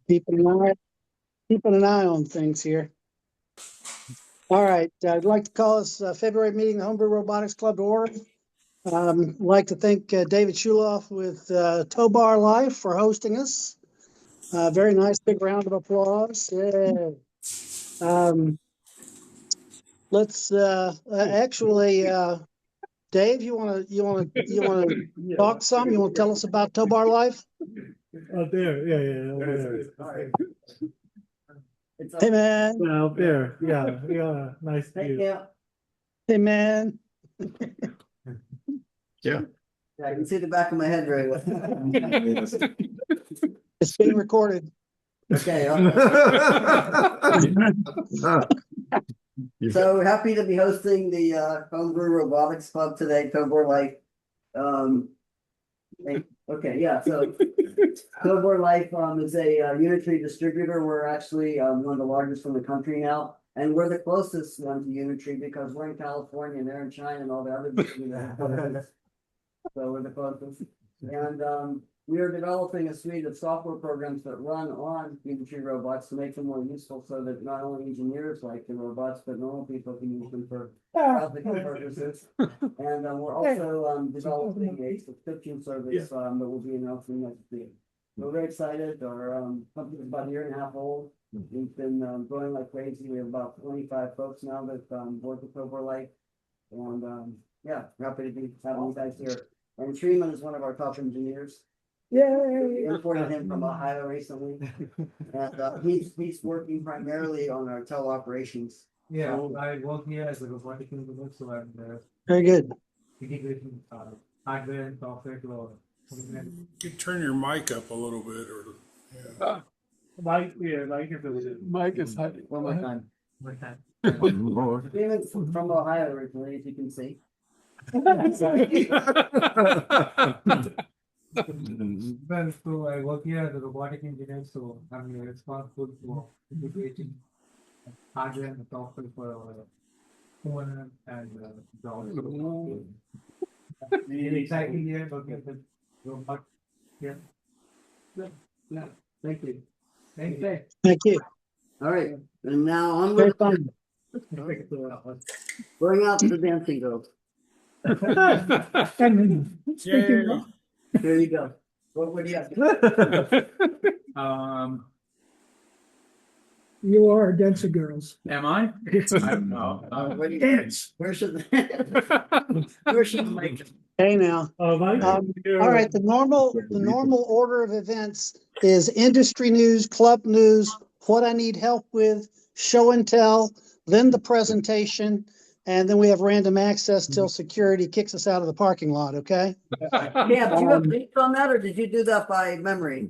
Keeping an eye on things here. All right, I'd like to call this February meeting, of the Homebrew Robotics Club to order. I'd like to thank David Shuloff with Tobar Life for hosting us. Very nice, big round of applause. Yeah. Let's actually, Dave, you want to talk some? You want to tell us about Tobar Life? Out there, yeah, over there. Hey man. Yeah, out there, yeah, nice view. Hey man. Yeah. I can see the back of my head very well. It's being recorded. Okay. So we're happy to be hosting the Homebrew Robotics Club today, Tobor Life. Okay, yeah, so Tobor Life is a Unitree distributor. We're actually one of the largest in the country now. And we're the closest one to Unitree because we're in California and they're in China and all the other distributors. So we're the closest. And we are developing a suite of software programs that run on Unitree robots to make them more useful so that not only engineers like the robots, but normal people can use them for practical purposes. And we're also developing a subscription service that we'll be announcing next week. We're very excited. Our company is about a year and a half old. We've been growing like crazy. We have about 25 folks now that work with Tobor Life. And yeah, happy to be having you guys here. And Treeman is one of our top engineers. Yay! Imported him from Ohio recently. And he's working primarily on our teleoperations. Yeah, I work here as a robotic engineer, so I'm Very good. integrating hardware and software to You turn your mic up a little bit, or Mike is hiding. One more time. One time. Treeman's from Ohio originally, as you can see. Well, so I work here as a robotic engineer, so I'm responsible for integrating hardware and software for human and dogs. Really exciting here, working with robot. Yeah. Yeah. Thank you. Thank you. Thank you. All right, and now I'm Very going to fun. bring out the dancing girls. Yay. There you go. What do you have? You are Dancer Girls. Am I? I'm not. What do you Dance. Where should the mic? Hey now. Mike. All right, the normal order of events is industry news, club news, what I need help with, show and tell, then the presentation, and then we have random access till security kicks us out of the parking lot, okay? Yeah, do you have dates on that, or did you do that by memory?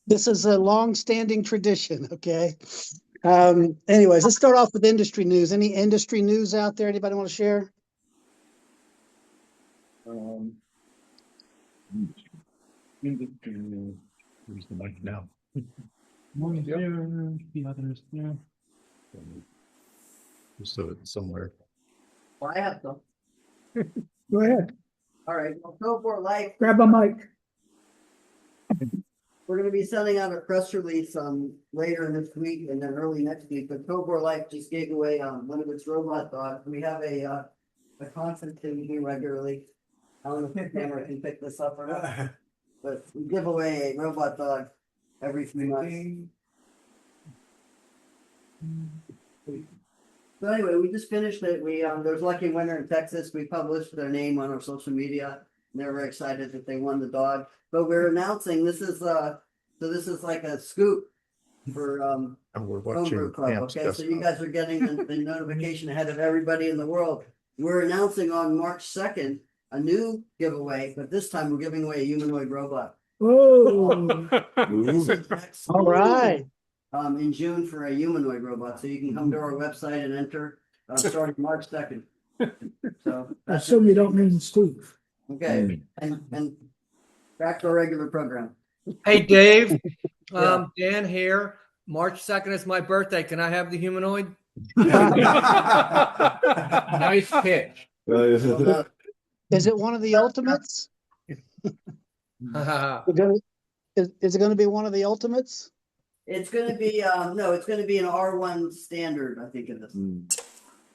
This is a long-standing tradition, okay? Anyways, let's start off with industry news. Any industry news out there? Anybody want to share? Where's the mic now? One there, the others there. So it's somewhere. Well, I have some. Go ahead, All right, well, Tobor Life, grab a mic. we're gonna be sending out a press release later in this week and then early next week, but Tobor Life just gave away one of its robot dogs. We have a conference that we do regularly. I don't know if the camera can pick this up or not, but we give away a robot dog every 3 months. So anyway, we just finished it. There was a lucky winner in Texas. We published their name on our social media. And they were very excited that they won the dog. But we're announcing this is like a scoop for And we're watching Homebrew Club. Camps Okay, so you guys are getting the notification ahead of everybody in the world. We're announcing on March 2nd a new giveaway, but this time we're giving away a humanoid robot. Oh, All right. In June for a humanoid robot. So you can come to our website and enter starting March 2nd. So I assume you don't mean Steve. okay. And back to our regular program. Hey, Dave. Yeah. Dan here. March 2nd is my birthday. Can I have the humanoid? Nice pitch. Is it one of the ultimates? is it gonna be one of the ultimates? It's gonna be, no, it's gonna be an R1 standard, I think it is.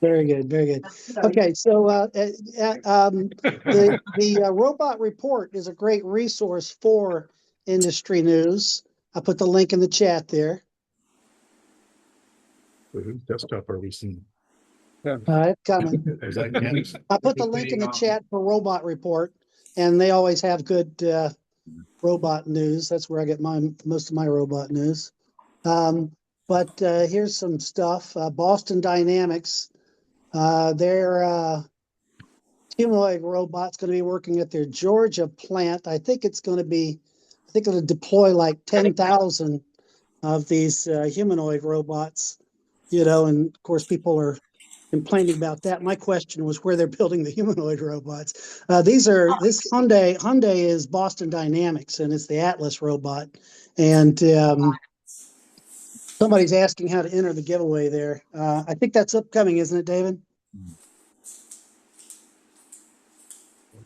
Very good, very good. Okay, so the robot report is a great resource for industry news. I put the link in the chat there. Whose desktop are we seeing? It's coming. Is that Ken's? I put the link in the chat for robot report, and they always have good robot news. That's where I get most of my robot news. But here's some stuff. Boston Dynamics, their humanoid robot's going to be working at their Georgia plant. I think it'll deploy like 10,000 of these humanoid robots, and of course people are complaining about that. My question was where they're building the humanoid robots. This Hyundai is Boston Dynamics, and it's the Atlas robot. And somebody's asking how to enter the giveaway there. I think that's upcoming, isn't it, David?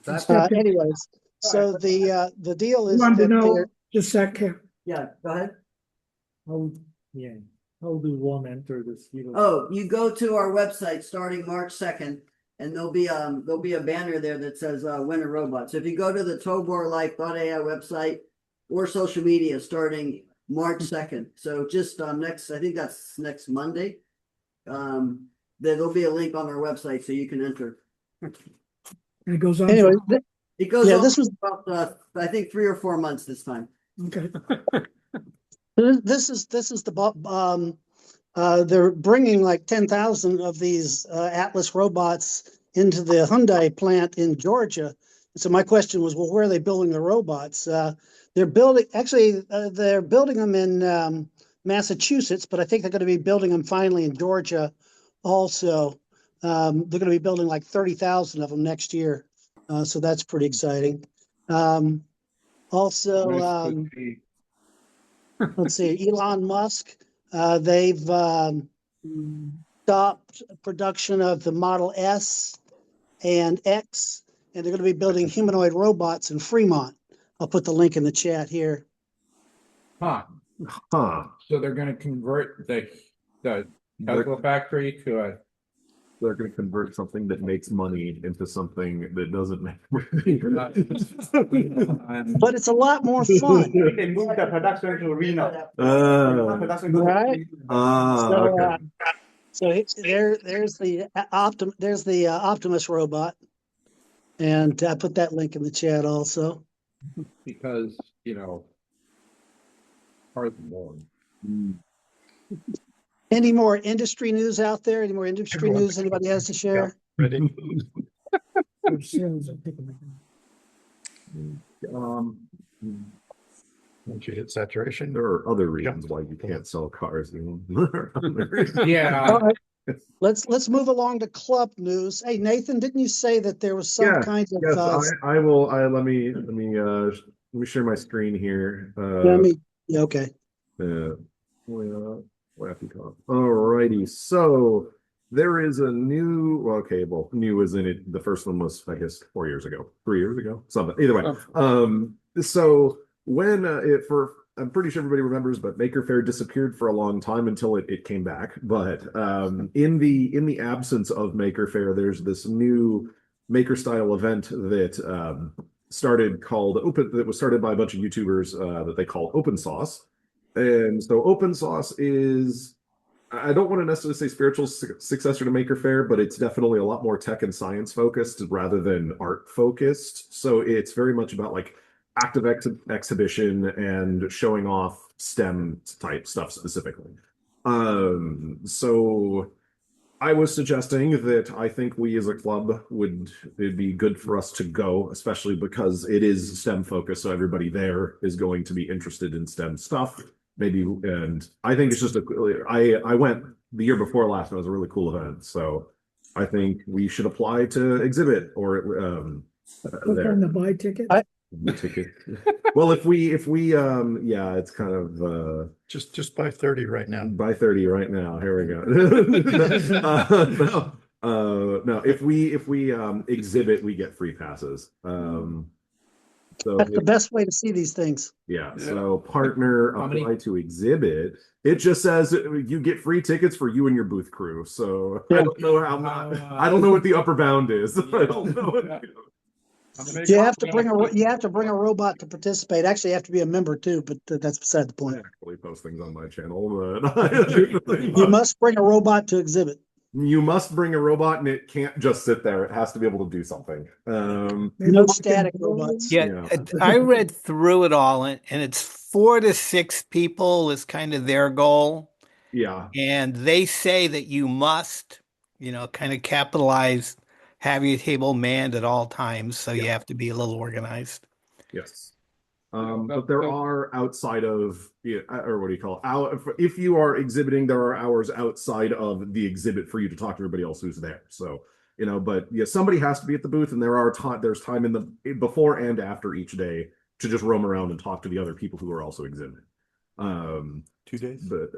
Anyways, so the deal is Wanted to that know, just a second, Yeah, go ahead. How do one enter this? Oh, you go to our website starting March 2nd, and there'll be a banner there that says winner robot. So if you go to the toborlife.ai website or social media starting March 2nd. So just I think that's next Monday. There'll be a link on our website so you can enter. and it goes on. anyway, It goes Yeah, on this was- for about I think 3 or 4 months this time. Okay, this is the they're bringing like 10,000 of these Atlas robots into the Hyundai plant in Georgia. So my question was, well, where are they building the robots? They're building them in Massachusetts, but I think they're going to be building them finally in Georgia also. They're going to be building like 30,000 of them next year. So that's pretty exciting. Also, let's see, Elon Musk, they've stopped production of the Model S and X, and they're going to be building humanoid robots in Fremont. I'll put the link in the chat here. Huh. Huh. So they're gonna convert the Tesla factory to a. They're going to convert something that makes money into something that doesn't make money. But it's a lot more fun, We can move the production to Reno. Production goes to right? Okay. So there's the Optimus robot, and I put that link in the chat also. Because, hard more. Any more industry news out there? Any more industry news anybody has to share? Ready? Once you hit saturation. There are other reasons why you can't sell cars. Yeah. All right. Let's move along to club news. Hey, Nathan, didn't you say that there was some kind of Yes, I will. Let me share my screen here. okay. Alrighty, so there is a new. New is in it. The first one was, I guess, 4 years ago, 3 years ago, something. Either way, so when I'm pretty sure everybody remembers, but Maker Faire disappeared for a long time until it came back. But in the absence of Maker Faire, there's this new Maker style event that that was started by a bunch of YouTubers that they call Open Sauce. And so Open Sauce is, I don't want to necessarily say spiritual successor to Maker Faire, but it's definitely a lot more tech and science focused rather than art focused. So it's very much about like active exhibition and showing off STEM type stuff specifically. So I was suggesting that I think we as a club it'd be good for us to go, especially because it is STEM focused. So everybody there is going to be interested in STEM stuff. Maybe, and I think it's just I went the year before last, and it was a really cool event. So I think we should apply to exhibit or Click on the buy ticket. ticket. Well, if we yeah, it's kind of Just buy 30 right now. buy 30 right now. Here we go. No, if we exhibit, we get free passes. So That's the best way to see these things. yeah, so partner How many- apply to exhibit. It just says you get free tickets for you and your booth crew. So I Yeah. don't know how much. I don't know what the upper bound is. I don't know. Yeah. You have to bring a robot to participate. Actually, you have to be a member too, but that's beside the I point. actually post things on my channel, but You must bring a robot to exhibit. you must bring a robot, and it can't just sit there. It has to be able to do something. No static robots. Yeah, I read through it all, and it's 4 to 6 people is kind of their goal. Yeah. And they say that you must, kind of capitalize, have your table manned at all times. So you have to be a little organized. Yes. But there are outside of, or what do you call it? If you are exhibiting, there are hours outside of the exhibit for you to talk to everybody else who's there. So, but yeah, somebody has to be at the booth, and there's time in the before and after each day to just roam around and talk to the other people who are also exhibiting. 2 days? But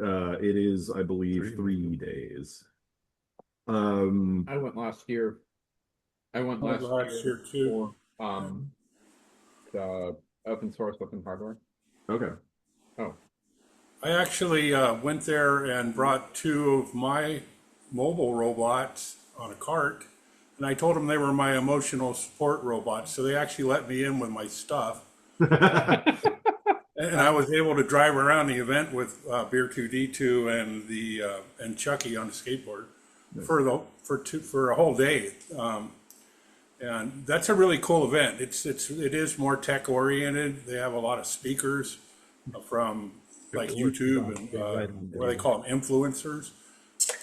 it is, I believe, 3 days. I went last year. I went last year too. for the open source open hardware. Okay. Oh, I actually went there and brought 2 of my mobile robots on a cart, and I told them they were my emotional support robots, so they actually let me in with my stuff. And I was able to drive around the event with Beer 2D2 and Chucky on the skateboard for a whole day. And that's a really cool event. It is more tech oriented. They have a lot of speakers from like YouTube and what they call them, influencers.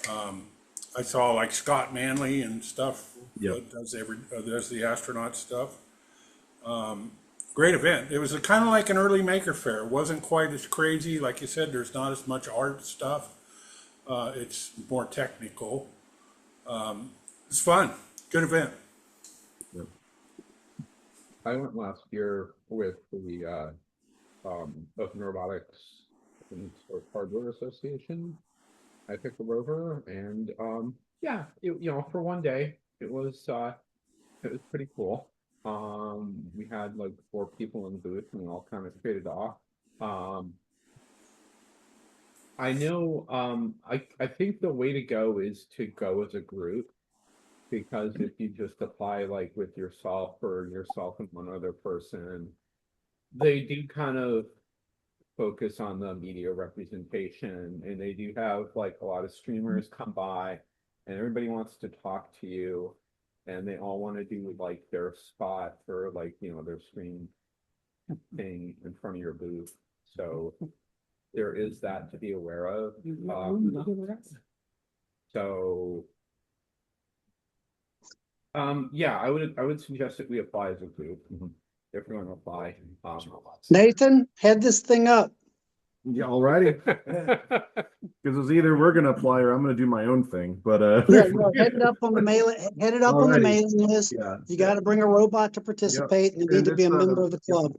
I saw like Scott Manley and stuff. Yep. Does the astronaut stuff. Great event. It was kind of like an early maker fair. It wasn't quite as crazy. Like you said, there's not as much art stuff. It's more technical. It's fun. Good event. I went last year with the Open Robotics and Source Hardware Association. I picked a rover, and yeah, for one day, it was pretty cool. We had like 4 people in the booth, and we all kind of traded off. I know. I think the way to go is to go as a group, because if you just apply like with yourself and one other person, they do kind of focus on the media representation, and they do have like a lot of streamers come by, and everybody wants to talk to you, and they all want to do like their spot for like their screen thing in front of your booth. So there is that to be aware of. So yeah, I would suggest that we apply as a group if we're going to apply. Nathan, head this thing up. Yeah, alrighty. Because it's either we're gonna apply or I'm gonna do my own thing. But Head it up on the mailing list. Yeah. You got to bring a robot to participate, and you need to be a member of the club.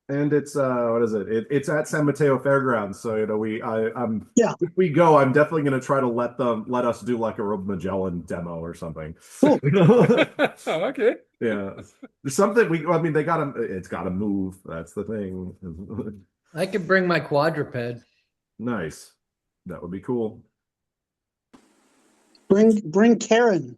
And it's what is it? It's at San Mateo Fairgrounds. So I'm Yeah. if we go, I'm definitely gonna try to let us do like a Rob Magellan demo or something. Cool. Oh, okay. Yeah. There's something it's gotta move. That's the thing. I could bring my quadruped. Nice. That would be cool. Bring Karen.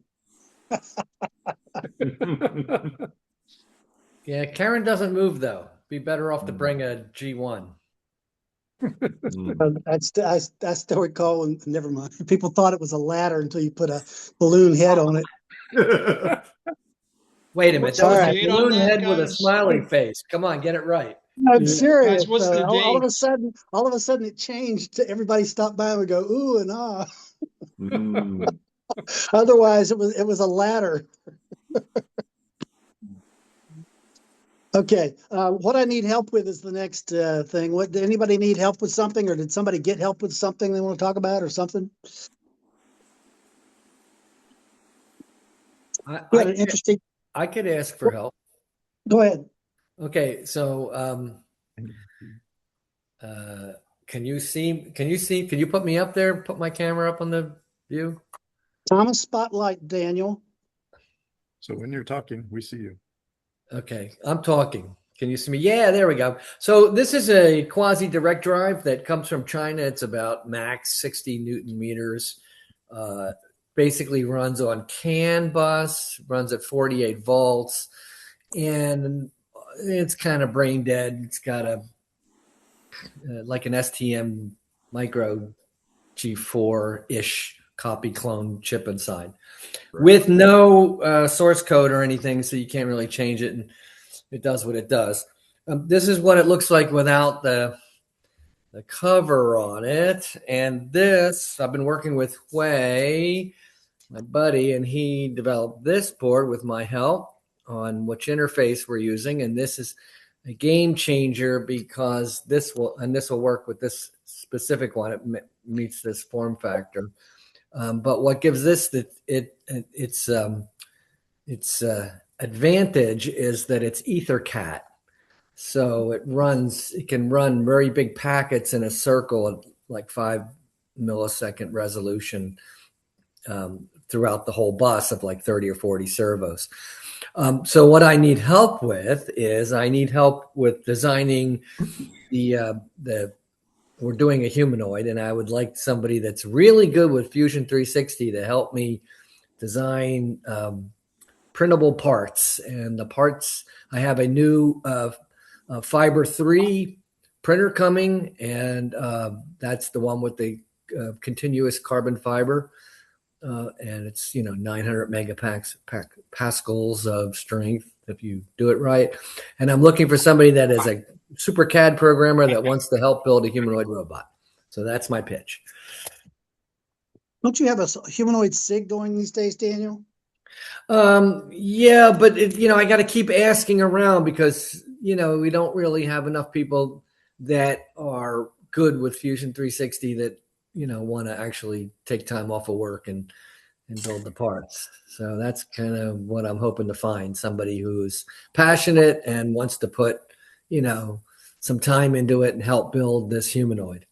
Yeah, Karen doesn't move though. Be better off to bring a G1. I still recall, and never mind. People thought it was a ladder until you put a balloon head on it. Wait a minute, that All was right. a balloon head with a smiley face. Come on, get it right. I'm serious. Guys, what's the all of date? a sudden it changed. Everybody stopped by and would go, ooh and ah. Otherwise, it was a ladder. Okay. What I need help with is the next thing. Did anybody need help with something, or did somebody get help with something they want to talk about, or something? Interesting. I could ask for help. Go ahead. Okay, so can you put me up there? Put my camera up on the view? Thomas Spotlight, Daniel. So when you're talking, we see you. Okay, I'm talking. Can you see me? Yeah, there we go. So this is a quasi direct drive that comes from China. It's about max 60 Newton meters. Basically runs on CAN bus, runs at 48 volts, and it's kind of brain dead. It's got a like an STM micro G4-ish copy clone chip inside with no source code or anything, so you can't really change it, and it does what it does. This is what it looks like without the cover on it. And this, I've been working with Hui, my buddy, and he developed this board with my help on which interface we're using. And this is a game changer because this will work with this specific one. It meets this form factor. But what gives this its advantage is that it's EtherCAT. So it can run very big packets in a circle at like 5 millisecond resolution throughout the whole bus of like 30 or 40 servos. So what I need help with is designing we're doing a humanoid, and I would like somebody that's really good with Fusion 360 to help me design printable parts. And the parts, I have a new Fiber 3 printer coming, and that's the one with the continuous carbon fiber. And it's 900 megapascals of strength if you do it right. And I'm looking for somebody that is a super CAD programmer that wants to help build a humanoid robot. So that's my pitch. Don't you have a humanoid SIG going these days, Daniel? Yeah, but I got to keep asking around because we don't really have enough people that are good with Fusion 360 that want to actually take time off of work and build the parts. So that's kind of what I'm hoping to find, somebody who's passionate and wants to put some time into it and help build this humanoid.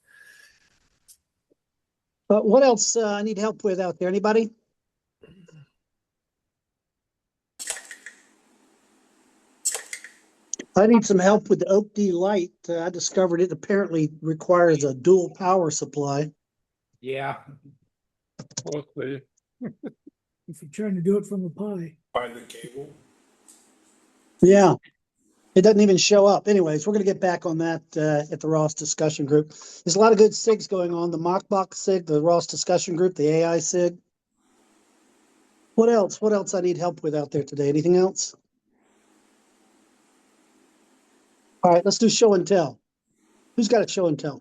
But what else I need help with out there? Anybody? I need some help with the Oak D light. I discovered it apparently requires a dual power supply. Yeah. Mostly. If you're trying to do it from a pie. By the cable. Yeah, it doesn't even show up. Anyways, we're going to get back on that at the Ross discussion group. There's a lot of good SIGs going on. The Mockbox SIG, the Ross discussion group, the AI SIG. What else? What else I need help with out there today? Anything else? All right, let's do show and tell. Who's got a show and tell?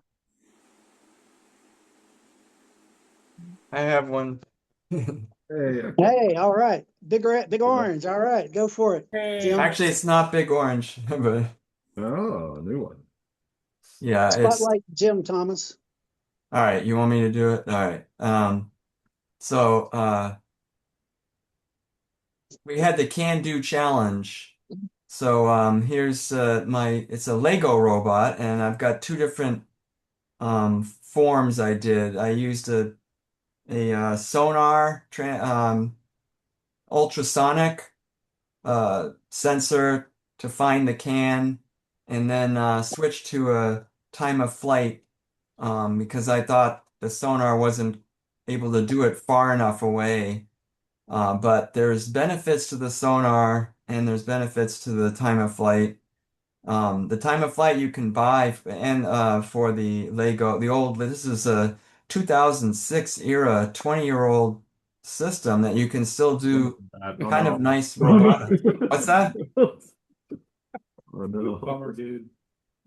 I have one. Hey, all right. Big orange. All right, go for it. Jim. Actually, it's not Big Orange, but Oh, new one. yeah, it's Spotlight Jim Thomas. all right. You want me to do it? All right. So we had the Can Do challenge. So here's it's a Lego robot, and I've got two different forms I did. I used a sonar ultrasonic sensor to find the can, and then switch to a time of flight because I thought the sonar wasn't able to do it far enough away. But there's benefits to the sonar and there's benefits to the time of flight. The time of flight you can buy, and for the Lego, this is a 2006 era 20-year-old system that you can still do kind of nice robotics. What's that? Oh no. Bummer, dude.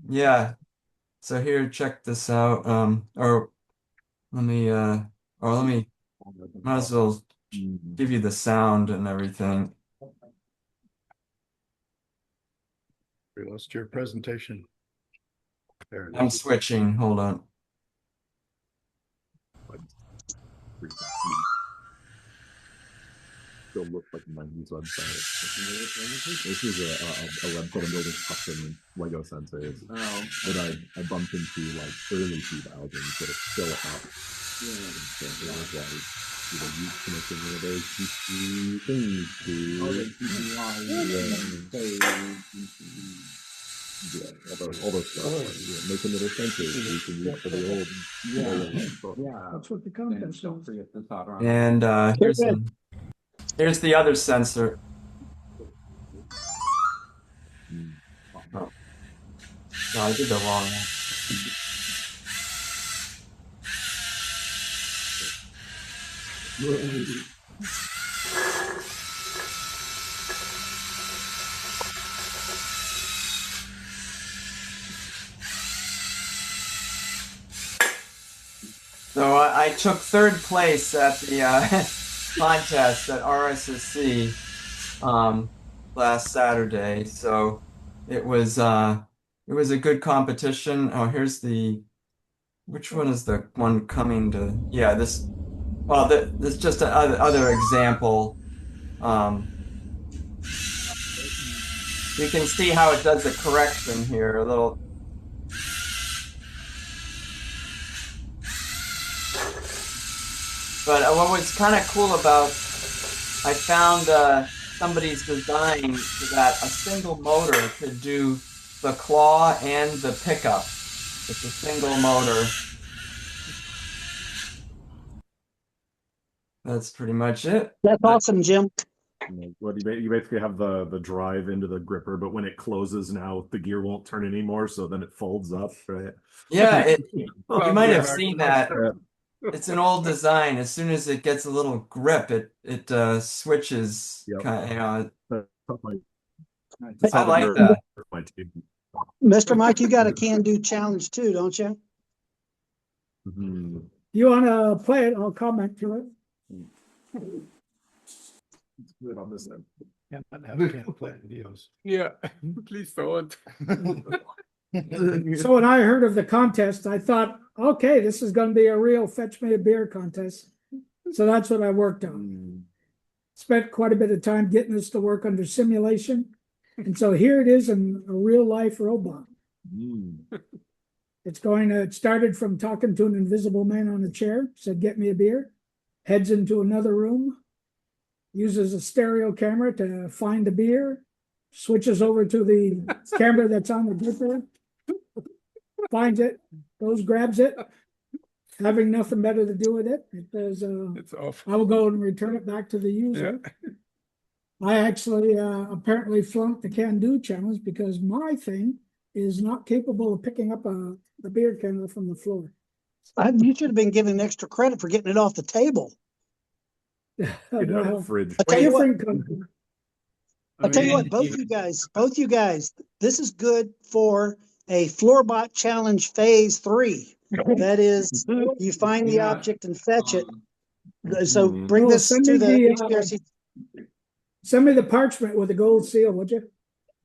Yeah. So here, check this out. Might as well give you the sound and everything. We lost your presentation. There it I'm is. switching. Hold on. Still look like a 90s website. This is a website I'm building custom Lego sensors that I bumped into like early 2000s, but it's still up. Yeah, so it was like, you connecting one of those two things to all those stuff, making little fences you can use for the old. That's what the contest was. And here's the other sensor. Oh. No, I did the wrong one. So I took third place at the contest at RSSC last Saturday. So it was a good competition. Oh, here's which one is the one coming to? Yeah, this. Well, this is just another example. You can see how it does the correction here a little. But what was kind of cool about, I found somebody's design so that a single motor could do the claw and the pickup. It's a single motor. That's pretty much it. That's awesome, Jim. Well, you basically have the drive into the gripper, but when it closes now, the gear won't turn anymore, so then it folds up, right? Yeah, you might have seen that. It's an old design. As soon as it gets a little grip, it switches. Yep. I That's how the like gear that. went to. Mr. Mike, you got a can-do challenge too, don't you? Mhm. You want to play it? I'll comment to it. Good on this end. Yeah, but have can't play videos. Yeah, please don't. So when I heard of the contest, I thought, okay, this is going to be a real fetch me a beer contest. So that's what I worked on. Spent quite a bit of time getting this to work under simulation. And so here it is in a real life robot. It started from talking to an invisible man on a chair, said, get me a beer, heads into another room, uses a stereo camera to find the beer, switches over to the camera that's on the gripper, finds it, goes, grabs it, having nothing better to do with it. It says, It's off. I will go and return it back to the user. I actually apparently flunked the can-do challenge because my thing is not capable of picking up the beer can from the floor. You should have been given extra credit for getting it off the table. Get it out of the fridge. I tell you what, both you guys, this is good for a Floorbot Challenge Phase 3. That is, you find the object and fetch it. So bring this to the HPRC. Send me the parchment with the gold seal, would you?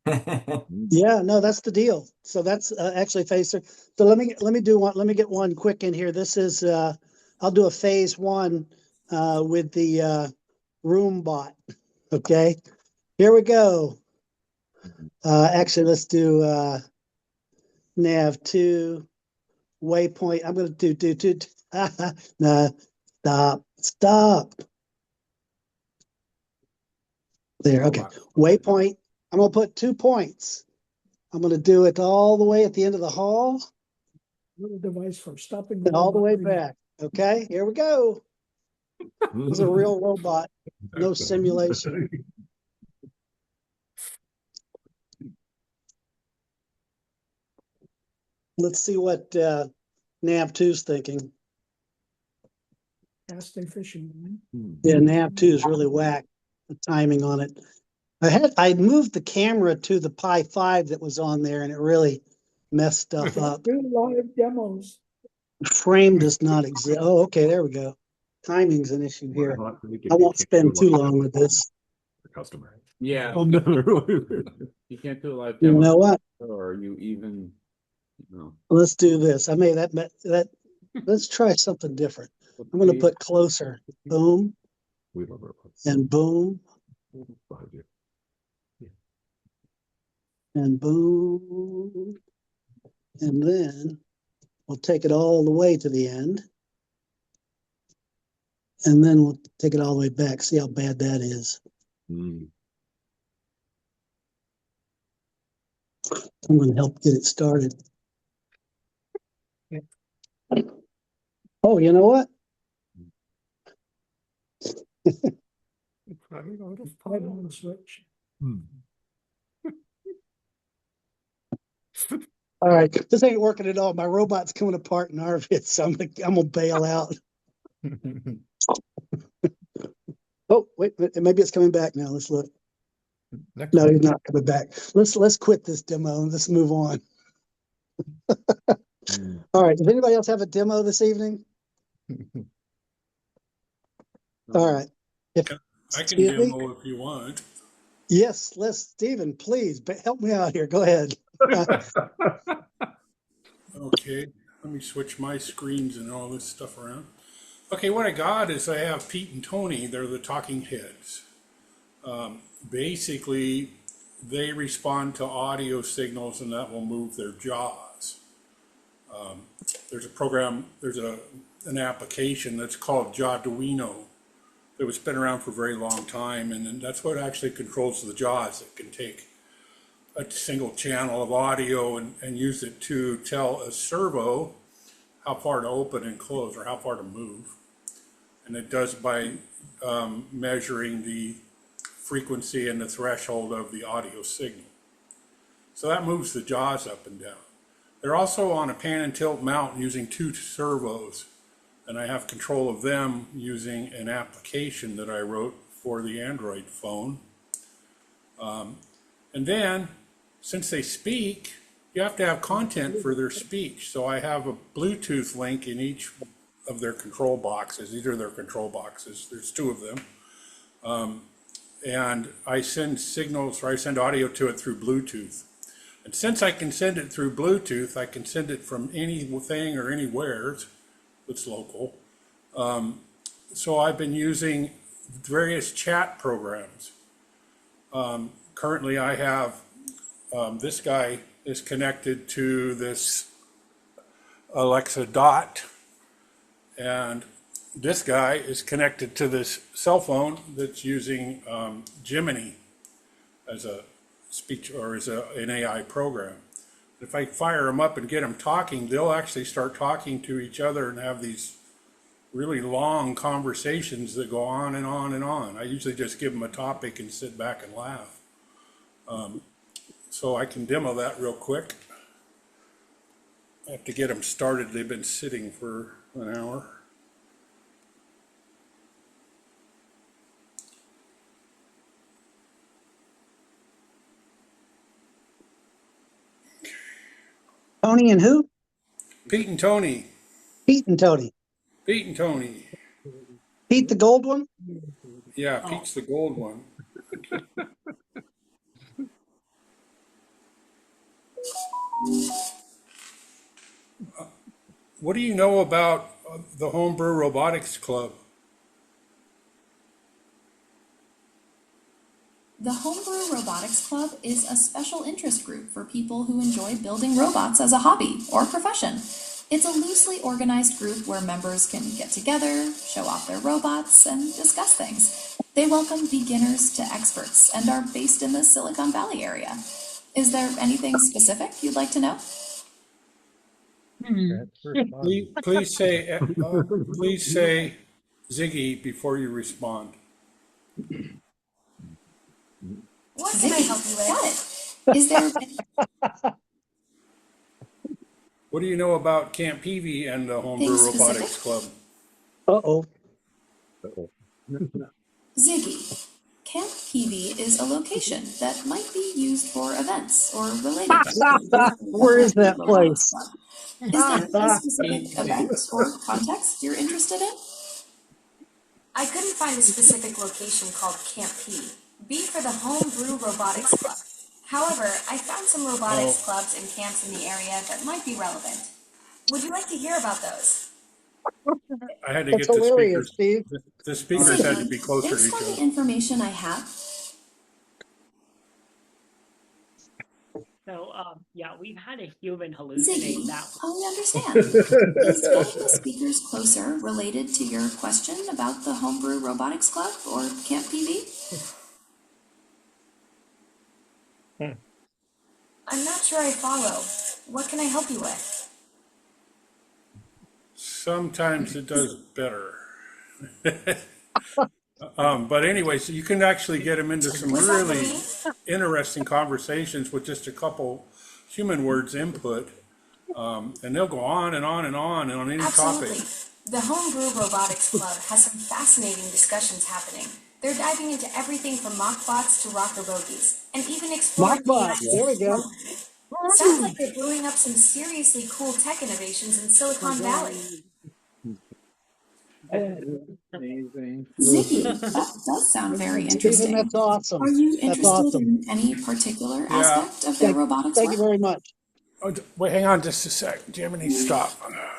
Yeah, no, that's the deal. So that's actually Phase 3. So let me do one. Let me get one quick in here. This is I'll do a Phase 1 with the room bot. Okay, here we go. Actually, let's do nav 2 waypoint. I'm going to do no, stop. There, okay. Waypoint. I'm going to put 2 points. I'm going to do it all the way at the end of the hall. Little device for stopping And all the way back. Okay, here we go. This is a real robot, no simulation. Let's see what nav 2's thinking. Gotta stay fishing. Yeah, nav 2 is really whack. The timing on it. I moved the camera to the Pi 5 that was on there, and it really messed stuff up. Do live demos. Frame does not exist. Oh, okay, there we go. Timing's an issue here. I won't spend too long with this. Customer. Yeah. Oh, no. You can't do a live You demo. know what? Or you even, Let's do this. Let's try something different. I'm going to put closer. Boom. We love robots. And boom. Behind you. And boom. And then we'll take it all the way to the end. And then we'll take it all the way back. See how bad that is. I'm going to help get it started. Oh, you know what? Switch. All right, this ain't working at all. My robot's coming apart in our bits, so I'm gonna bail out. Oh, wait, maybe it's coming back now. Let's look. Next No, one. he's not coming back. Let's quit this demo and let's move on. All right. Does anybody else have a demo this evening? All right. If I can excuse me? demo if you want. Yes, Stephen, please help me out here. Go ahead. Okay, let me switch my screens and all this stuff around. Okay, what I got is I have Pete and Tony. They're the talking heads. Basically, they respond to audio signals and that will move their jaws. There's a program, there's an application that's called Jawduino that was been around for a very long time, and that's what actually controls the jaws. It can take a single channel of audio and use it to tell a servo how far to open and close or how far to move. And it does by measuring the frequency and the threshold of the audio signal. So that moves the jaws up and down. They're also on a pan and tilt mount using 2 servos, and I have control of them using an application that I wrote for the Android phone. And then, since they speak, you have to have content for their speech. So I have a Bluetooth link in each of their control boxes. These are their control boxes. There's 2 of them. And I send signals, or I send audio to it through Bluetooth. And since I can send it through Bluetooth, I can send it from anything or anywhere that's local. So I've been using various chat programs. Currently I have, this guy is connected to this Alexa Dot, and this guy is connected to this cell phone that's using Gemini as a speech or as an AI program. If I fire them up and get them talking, they'll actually start talking to each other and have these really long conversations that go on and on and on. I usually just give them a topic and sit back and laugh. So I can demo that real quick. I have to get them started. They've been sitting for an hour. Tony and who? Pete and Tony. Pete and Tony. Pete and Tony. Pete the gold one? Yeah, Pete's the gold one. What do you know about the Homebrew Robotics Club? The Homebrew Robotics Club is a special interest group for people who enjoy building robots as a hobby or profession. It's a loosely organized group where members can get together, show off their robots, and discuss things. They welcome beginners to experts and are based in the Silicon Valley area. Is there anything specific you'd like to know? Please say Ziggy before you respond. What can I help you with? Got it. Is there What do you know about Camp Peavy and the Homebrew Robotics Club? Uh-oh. Ziggy? Camp Peavy is a location that might be used for events or related to Where is that place? Is there a specific event or context you're interested in? I couldn't find a specific location called Camp P. B for the Homebrew Robotics Club. However, I found some robotics clubs and camps in the area that might be relevant. Would you like to hear about those? I had to That's get the hilarious, speakers. Steve. The speakers had to be closer to Based each on the other. information I have, So, yeah, we've had a human hallucinate Ziggy, that. I understand. Is getting the speakers closer related to your question about the Homebrew Robotics Club or Camp PV? I'm not sure I follow. What can I help you with? Sometimes it does better. But anyway, so you can actually get them into some What's up, really Lee? interesting conversations with just a couple human words input. And they'll go on and on and on any Absolutely. topic. The Homebrew Robotics Club has some fascinating discussions happening. They're diving into everything from mock bots to rocker bogies, and even exploring the Mockbot, there we go. Sounds like they're brewing up some seriously cool tech innovations in Silicon Valley. Amazing. Ziggy, that does sound very Stephen, interesting. that's awesome. Are you That's interested awesome. in any particular Yeah. aspect of their robotics Thank you work? very much. Oh, wait, hang on just a sec. Jiminy, stop.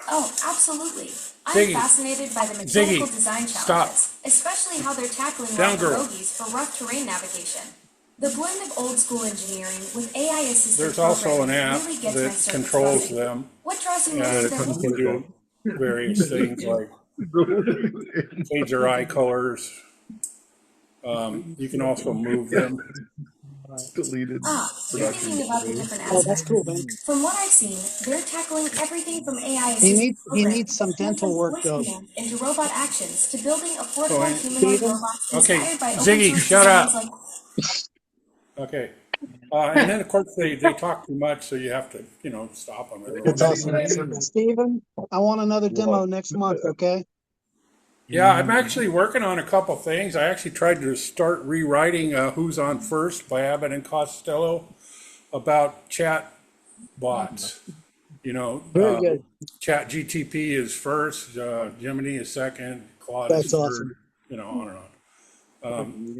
Oh, absolutely. I'm Ziggy. fascinated by the mechanical Ziggy, design stop. challenges, especially how they're tackling Down, rocker girl. bogies for rough terrain navigation. The blend of old school engineering with AI assisted There's also an programming app really gets my that circuits controls buzzing. them. What draws you most And to it their can do various things like change their eye colors. You can also move them. Deleted. You're thinking about the different Oh, that's aspects. cool, man. From what I've seen, they're tackling everything from AI He assisted needs programming some to dental work voice though. commands into robot actions to building affordable and humanoid Stephen? robots Okay, inspired by open Ziggy, source shut designs up. like Okay. And then of course they talk too much, so you have to, stop them. That's awesome. Stephen, I want another demo next month, okay? Yeah, I'm actually working on a couple things. I actually tried to start rewriting Who's On First by Abbott and Costello about chat bots. Very good. Chat GTP is first, Gemini is second, Claude That's is third, awesome. on and on.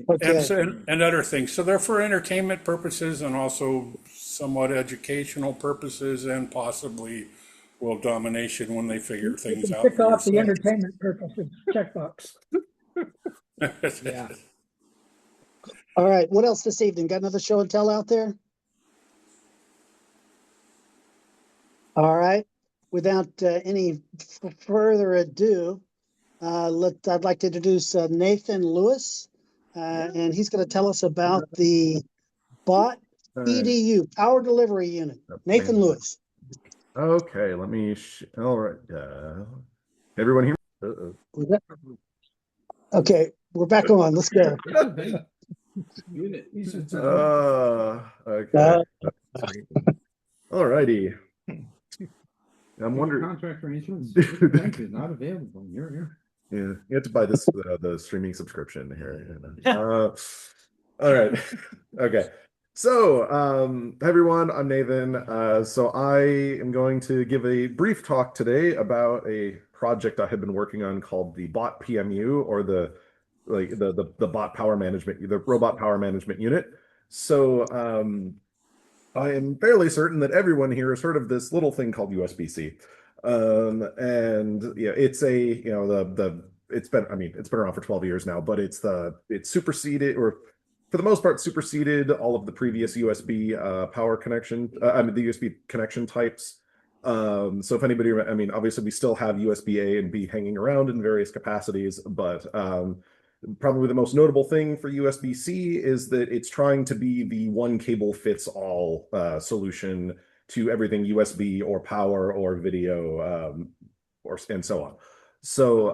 Okay. And other things. So they're for entertainment purposes and also somewhat educational purposes and possibly world domination when they figure You things can out. pick for off the themselves. entertainment purposes checkbox. Yeah. All right. What else this evening? Got another show and tell out there? All right. Without any further ado, I'd like to introduce Nathan Lewis, and he's going to tell us about the bot PDU, Power Delivery Unit. Nathan Lewis. Okay, let me. All right. Everyone here? Okay, we're back on. Let's go. Okay. All righty. I'm wondering. Contract for insurance is not available. You're Yeah, you have to buy this the streaming subscription here. All right. Okay. So, hi everyone, I'm Nathan. So I am going to give a brief talk today about a project I have been working on called the Bot PMU, or the bot power management, the robot power management unit. So I am fairly certain that everyone here has heard of this little thing called USB-C. And yeah, it's it's been around for 12 years now, but it's superseded, or for the most part superseded, all of the previous USB power connection, the USB connection types. So if anybody, obviously we still have USB A and B hanging around in various capacities, but probably the most notable thing for USB-C is that it's trying to be the one cable fits all solution to everything USB or power or video, and so on. So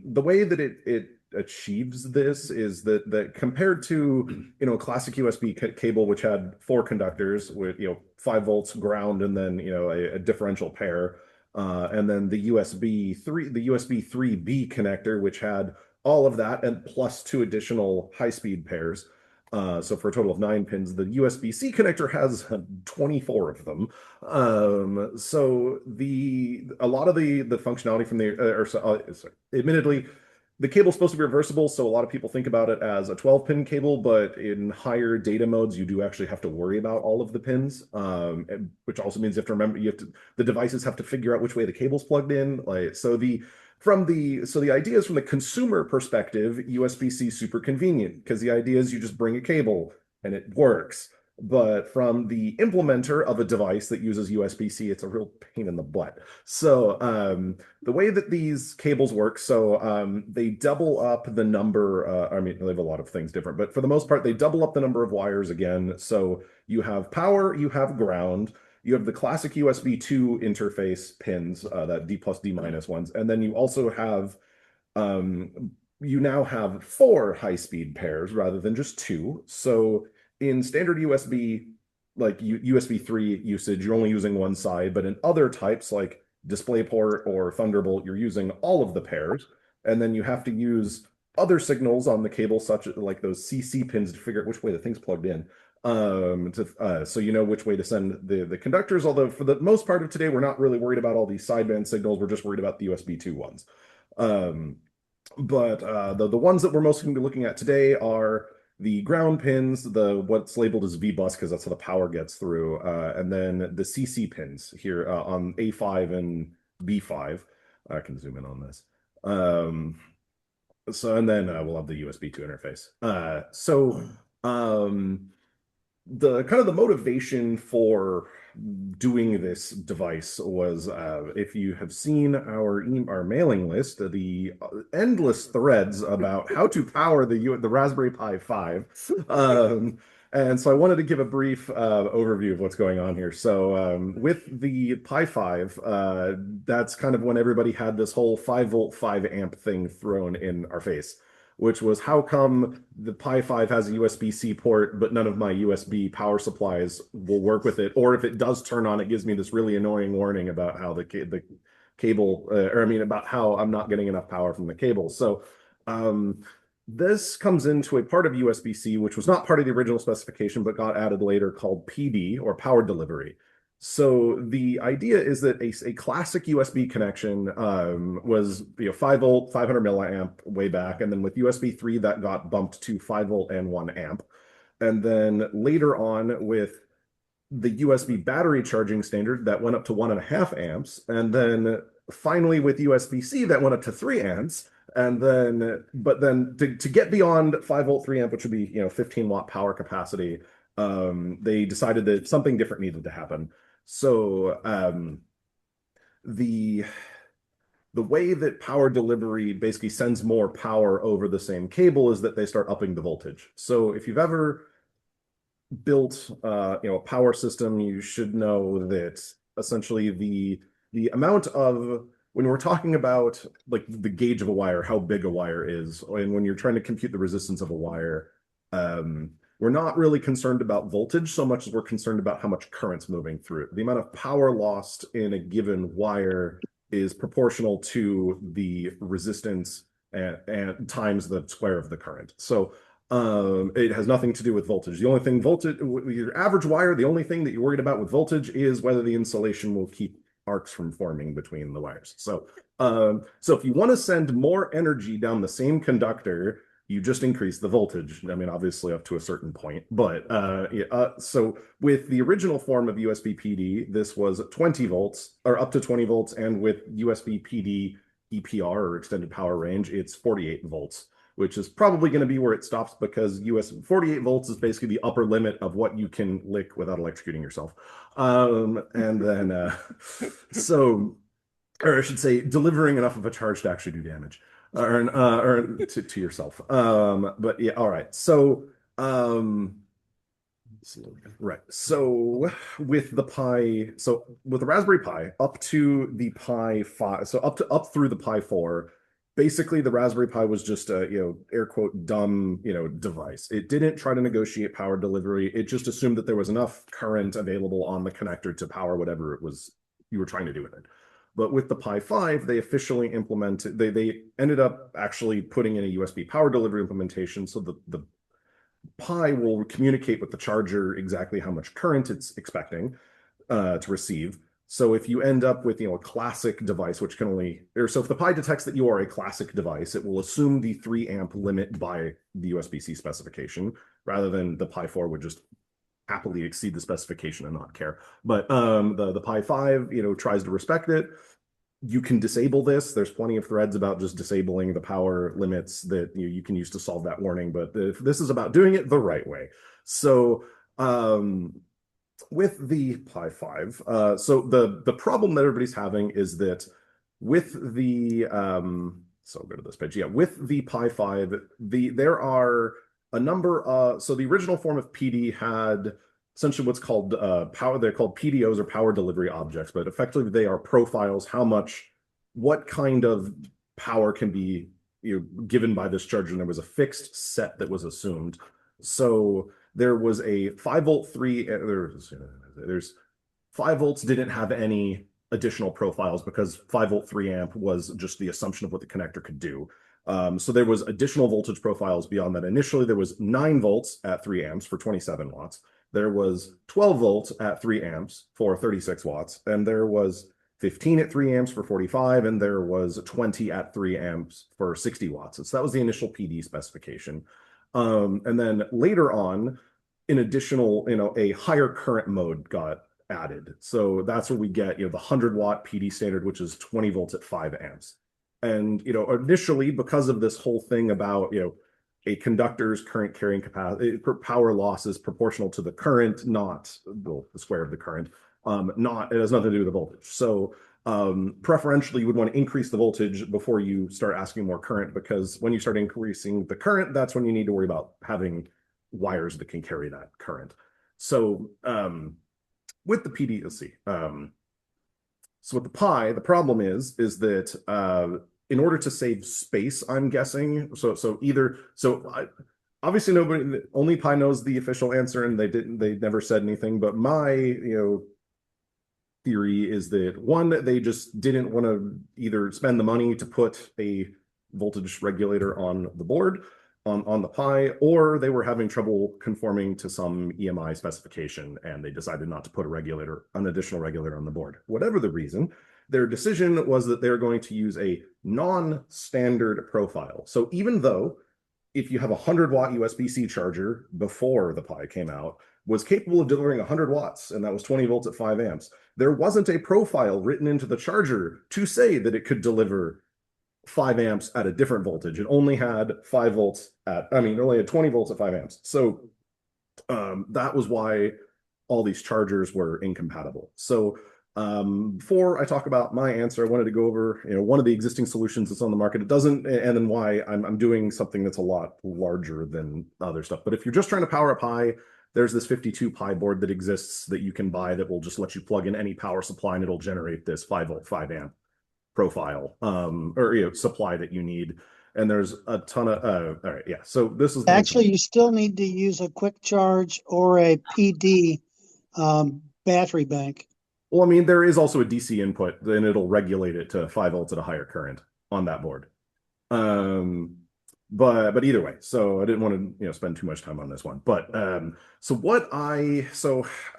the way that it achieves this is that compared to a classic USB cable, which had 4 conductors with 5 volts ground and then a differential pair, and then the USB 3B connector, which had all of that and plus 2 additional high-speed pairs. So for a total of 9 pins, the USB-C connector has 24 of them. So a lot of the functionality from admittedly, the cable's supposed to be reversible, so a lot of people think about it as a 12-pin cable, but in higher data modes, you do actually have to worry about all of the pins, which also means you have to remember, the devices have to figure out which way the cable's plugged in. So the idea is, from the consumer perspective, USB-C is super convenient because the idea is you just bring a cable and it works. But from the implementer of a device that uses USB-C, it's a real pain in the butt. So the way that these cables work, so they double up the number, I mean, they have a lot of things different, but for the most part, they double up the number of wires again. So you have power, you have ground, you have the classic USB 2 interface pins, that D plus D minus ones, and then you also have you now have 4 high-speed pairs rather than just 2. So in standard USB, like USB 3 usage, you're only using one side, but in other types like DisplayPort or Thunderbolt, you're using all of the pairs. And then you have to use other signals on the cable, such as like those CC pins, to figure out which way the thing's plugged in. So you know which way to send the conductors. Although for the most part of today, we're not really worried about all these sideband signals. We're just worried about the USB 2 ones. But the ones that we're mostly going to be looking at today are the ground pins, the what's labeled as V-bus because that's how the power gets through, and then the CC pins here on A5 and B5. I can zoom in on this. And then we'll have the USB 2 interface. The kind of the motivation for doing this device was, if you have seen our mailing list, the endless threads about how to power the Raspberry Pi 5. And so I wanted to give a brief overview of what's going on here. So with the Pi 5, that's kind of when everybody had this whole 5-volt, 5-amp thing thrown in our face, which was how come the Pi 5 has a USB-C port, but none of my USB power supplies will work with it? Or if it does turn on, it gives me this really annoying warning about how the cable, about how I'm not getting enough power from the cable. So this comes into a part of USB-C, which was not part of the original specification, but got added later, called PD, or power delivery. So the idea is that a classic USB connection was 5-volt, 500 milliamp way back, and then with USB 3 that got bumped to 5-volt and 1 amp. And then later on with the USB battery charging standard that went up to 1.5 amps, and then finally with USB-C that went up to 3 amps. And then, but then to get beyond 5-volt, 3 amp, which would be 15-watt power capacity, they decided that something different needed to happen. So the way that power delivery basically sends more power over the same cable is that they start upping the voltage. So if you've ever built a power system, you should know that essentially the amount of, when we're talking about like the gauge of a wire, how big a wire is, and when you're trying to compute the resistance of a wire, we're not really concerned about voltage so much as we're concerned about how much current's moving through it. The amount of power lost in a given wire is proportional to the resistance and times the square of the current. So it has nothing to do with voltage. The only thing with your average wire, the only thing that you're worried about with voltage is whether the insulation will keep arcs from forming between the wires. So if you want to send more energy down the same conductor, you just increase the voltage. I mean, obviously up to a certain point, but so with the original form of USB PD, this was 20 volts or up to 20 volts, and with USB PD EPR or extended power range, it's 48 volts, which is probably going to be where it stops because 48 volts is basically the upper limit of what you can lick without electrocuting yourself. And then, or I should say, delivering enough of a charge to actually do damage. Or to yourself. But yeah, all right. So right. So with the Raspberry Pi up to the Pi 5, so up through the Pi 4, basically the Raspberry Pi was just a air quote dumb device. It didn't try to negotiate power delivery. It just assumed that there was enough current available on the connector to power whatever it was you were trying to do with it. But with the Pi 5, they officially implemented, they ended up actually putting in a USB power delivery implementation so the Pi will communicate with the charger exactly how much current it's expecting to receive. So if you end up with a classic device, which can only, or so if the Pi detects that you are a classic device, it will assume the 3 amp limit by the USB-C specification, rather than the Pi 4 would just happily exceed the specification and not care. But the Pi 5, tries to respect it. You can disable this. There's plenty of threads about just disabling the power limits that you can use to solve that warning. But this is about doing it the right way. So With the Pi 5, so the problem that everybody's having is that with the so I'll go to this page. Yeah, with the Pi 5, there are a number so the original form of PD had essentially what's called power, they're called PDOs or power delivery objects, but effectively they are profiles, what kind of power can be given by this charger, and there was a fixed set that was assumed. So there was a 5-volt 3, there's 5 volts didn't have any additional profiles because 5-volt 3 amp was just the assumption of what the connector could do. So there was additional voltage profiles beyond that. Initially, there was 9 volts at 3 amps for 27 watts. There was 12 volts at 3 amps for 36 watts. And there was 15 at 3 amps for 45, and there was 20 at 3 amps for 60 watts. So that was the initial PD specification. And then later on, an additional, a higher current mode got added. So that's where we get, the 100-watt PD standard, which is 20 volts at 5 amps. And, initially, because of this whole thing about, a conductor's current carrying capacity, power loss is proportional to the current, not the square of the current. It has nothing to do with the voltage. So preferentially, you would want to increase the voltage before you start asking more current, because when you start increasing the current, that's when you need to worry about having wires that can carry that current. So with the PD, let's see. So with the Pi, the problem is that in order to save space, I'm guessing. Obviously only Pi knows the official answer, and they never said anything. But my theory is that one, they just didn't want to either spend the money to put a voltage regulator on the board on the Pi, or they were having trouble conforming to some EMI specification and they decided not to put an additional regulator on the board. Whatever the reason, their decision was that they're going to use a non-standard profile. So even though if you have a 100-watt USB-C charger before the Pi came out, was capable of delivering 100 watts, and that was 20 volts at 5 amps, there wasn't a profile written into the charger to say that it could deliver 5 amps at a different voltage. It only had 5 volts only had 20 volts at 5 amps. So that was why all these chargers were incompatible. So before I talk about my answer, I wanted to go over one of the existing solutions that's on the market. It doesn't, and then why I'm doing something that's a lot larger than other stuff. But if you're just trying to power a Pi, there's this 52 Pi board that exists that you can buy that will just let you plug in any power supply and it'll generate this 5-volt 5 amp profile or supply that you need. And there's a ton of all right, yeah. So this is actually you still need to use a quick charge or a PD battery bank. Well, I mean, there is also a DC input, then it'll regulate it to 5 volts at a higher current on that board. But either way, so I didn't want to spend too much time on this one. But so I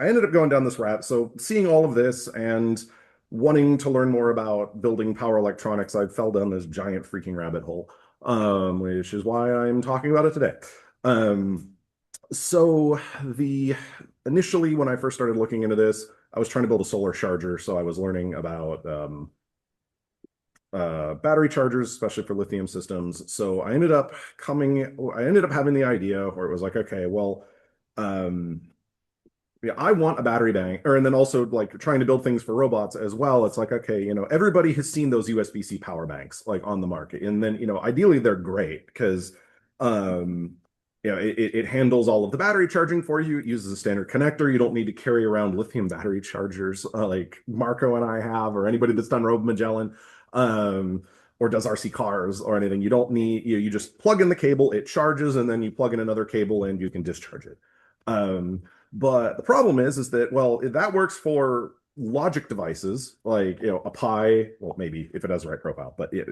ended up going down this route. So seeing all of this and wanting to learn more about building power electronics, I fell down this giant freaking rabbit hole, which is why I'm talking about it today. So initially when I first started looking into this, I was trying to build a solar charger, so I was learning about battery chargers, especially for lithium systems. So I ended up having the idea where it was like, okay, well, yeah, I want a battery bank, and then also like trying to build things for robots as well. It's like, okay, everybody has seen those USB-C power banks like on the market, and then ideally they're great because it handles all of the battery charging for you. It uses a standard connector. You don't need to carry around lithium battery chargers like Marco and I have, or anybody that's done Robo Magellan or does RC cars or anything. You don't need, you just plug in the cable, it charges, and then you plug in another cable and you can discharge it. But the problem is that, well, that works for logic devices like, a Pi, well, maybe if it has the right profile, but it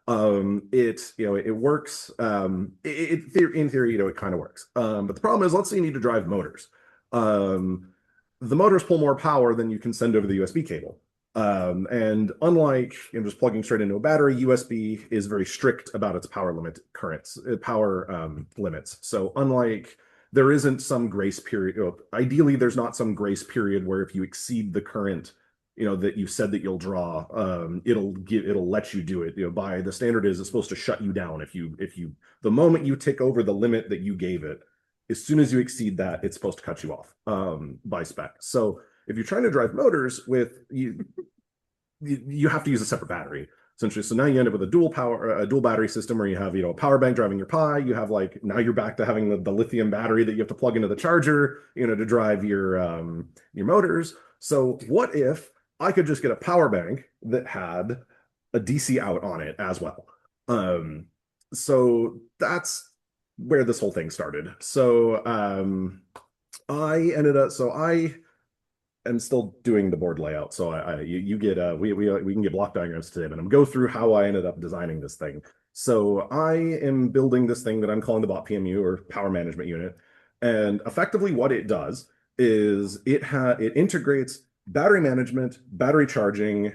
works. In theory, it kind of works. But the problem is, let's say you need to drive motors. The motors pull more power than you can send over the USB cable. And unlike just plugging straight into a battery, USB is very strict about its power limits. So unlike, there isn't some grace period. Ideally, there's not some grace period where if you exceed the current that you said that you'll draw, it'll let you do it. By the standard is it's supposed to shut you down if you the moment you tick over the limit that you gave it, as soon as you exceed that, it's supposed to cut you off by spec. So if you're trying to drive motors with you have to use a separate battery essentially. So now you end up with a dual battery system where you have, a power bank driving your Pi. You have now you're back to having the lithium battery that you have to plug into the charger, to drive your motors. So what if I could just get a power bank that had a DC out on it as well? So that's where this whole thing started. So I am still doing the board layout. So you get we can get block diagrams today, but I'm go through how I ended up designing this thing. So I am building this thing that I'm calling the bot PMU, or power management unit. And effectively what it does is it integrates battery management, battery charging,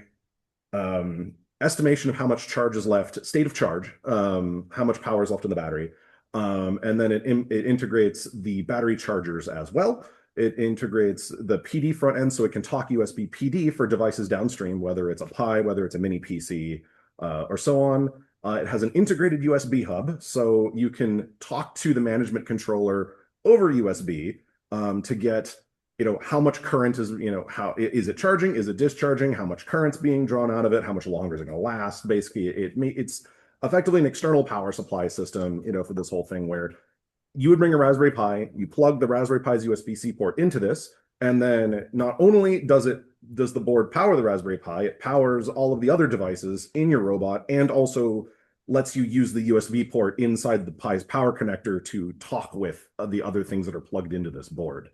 estimation of how much charge is left, state of charge, how much power is left in the battery. And then it integrates the battery chargers as well. It integrates the PD front end, so it can talk USB PD for devices downstream, whether it's a Pi, whether it's a mini PC, or so on. It has an integrated USB hub, so you can talk to the management controller over USB to get, how much current is, how is it charging? Is it discharging? How much current's being drawn out of it? How much longer is it going to last? Basically, it's effectively an external power supply system, for this whole thing where you would bring a Raspberry Pi, you plug the Raspberry Pi's USB-C port into this, and then not only does the board power the Raspberry Pi, it powers all of the other devices in your robot, and also lets you use the USB port inside the Pi's power connector to talk with the other things that are plugged into this board.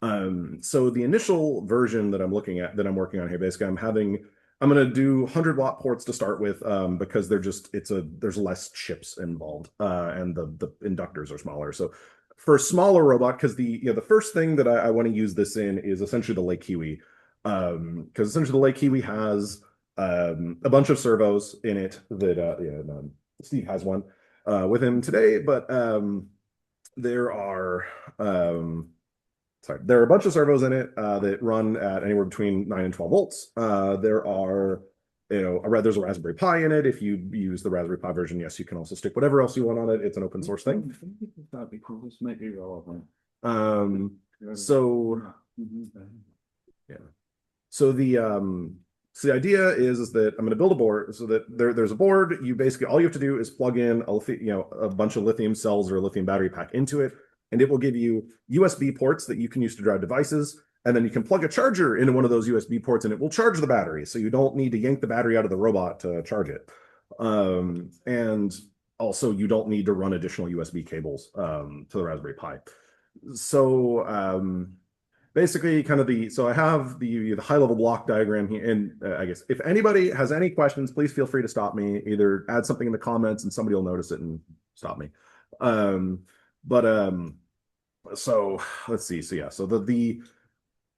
So the initial version that I'm working on here, basically I'm going to do 100-watt ports to start with, because there's less chips involved, and the inductors are smaller. So for a smaller robot, because the first thing that I want to use this in is essentially the Lake Kiwi, because essentially the Lake Kiwi has a bunch of servos in it that Steve has one with him today, but there are a bunch of servos in it that run at anywhere between 9 and 12 volts. There's a Raspberry Pi in it. If you use the Raspberry Pi version, yes, you can also stick whatever else you want on it. It's an open source thing. That'd be cool. This might be relevant. So the idea is that I'm going to build a board so that there's a board. You basically, all you have to do is plug in a bunch of lithium cells or a lithium battery pack into it, and it will give you USB ports that you can use to drive devices. And then you can plug a charger into one of those USB ports and it will charge the battery. So you don't need to yank the battery out of the robot to charge it. And also you don't need to run additional USB cables to the Raspberry Pi. So basically so I have the high level block diagram here. And I guess if anybody has any questions, please feel free to stop me, either add something in the comments and somebody will notice it and stop me. So let's see. So yeah, so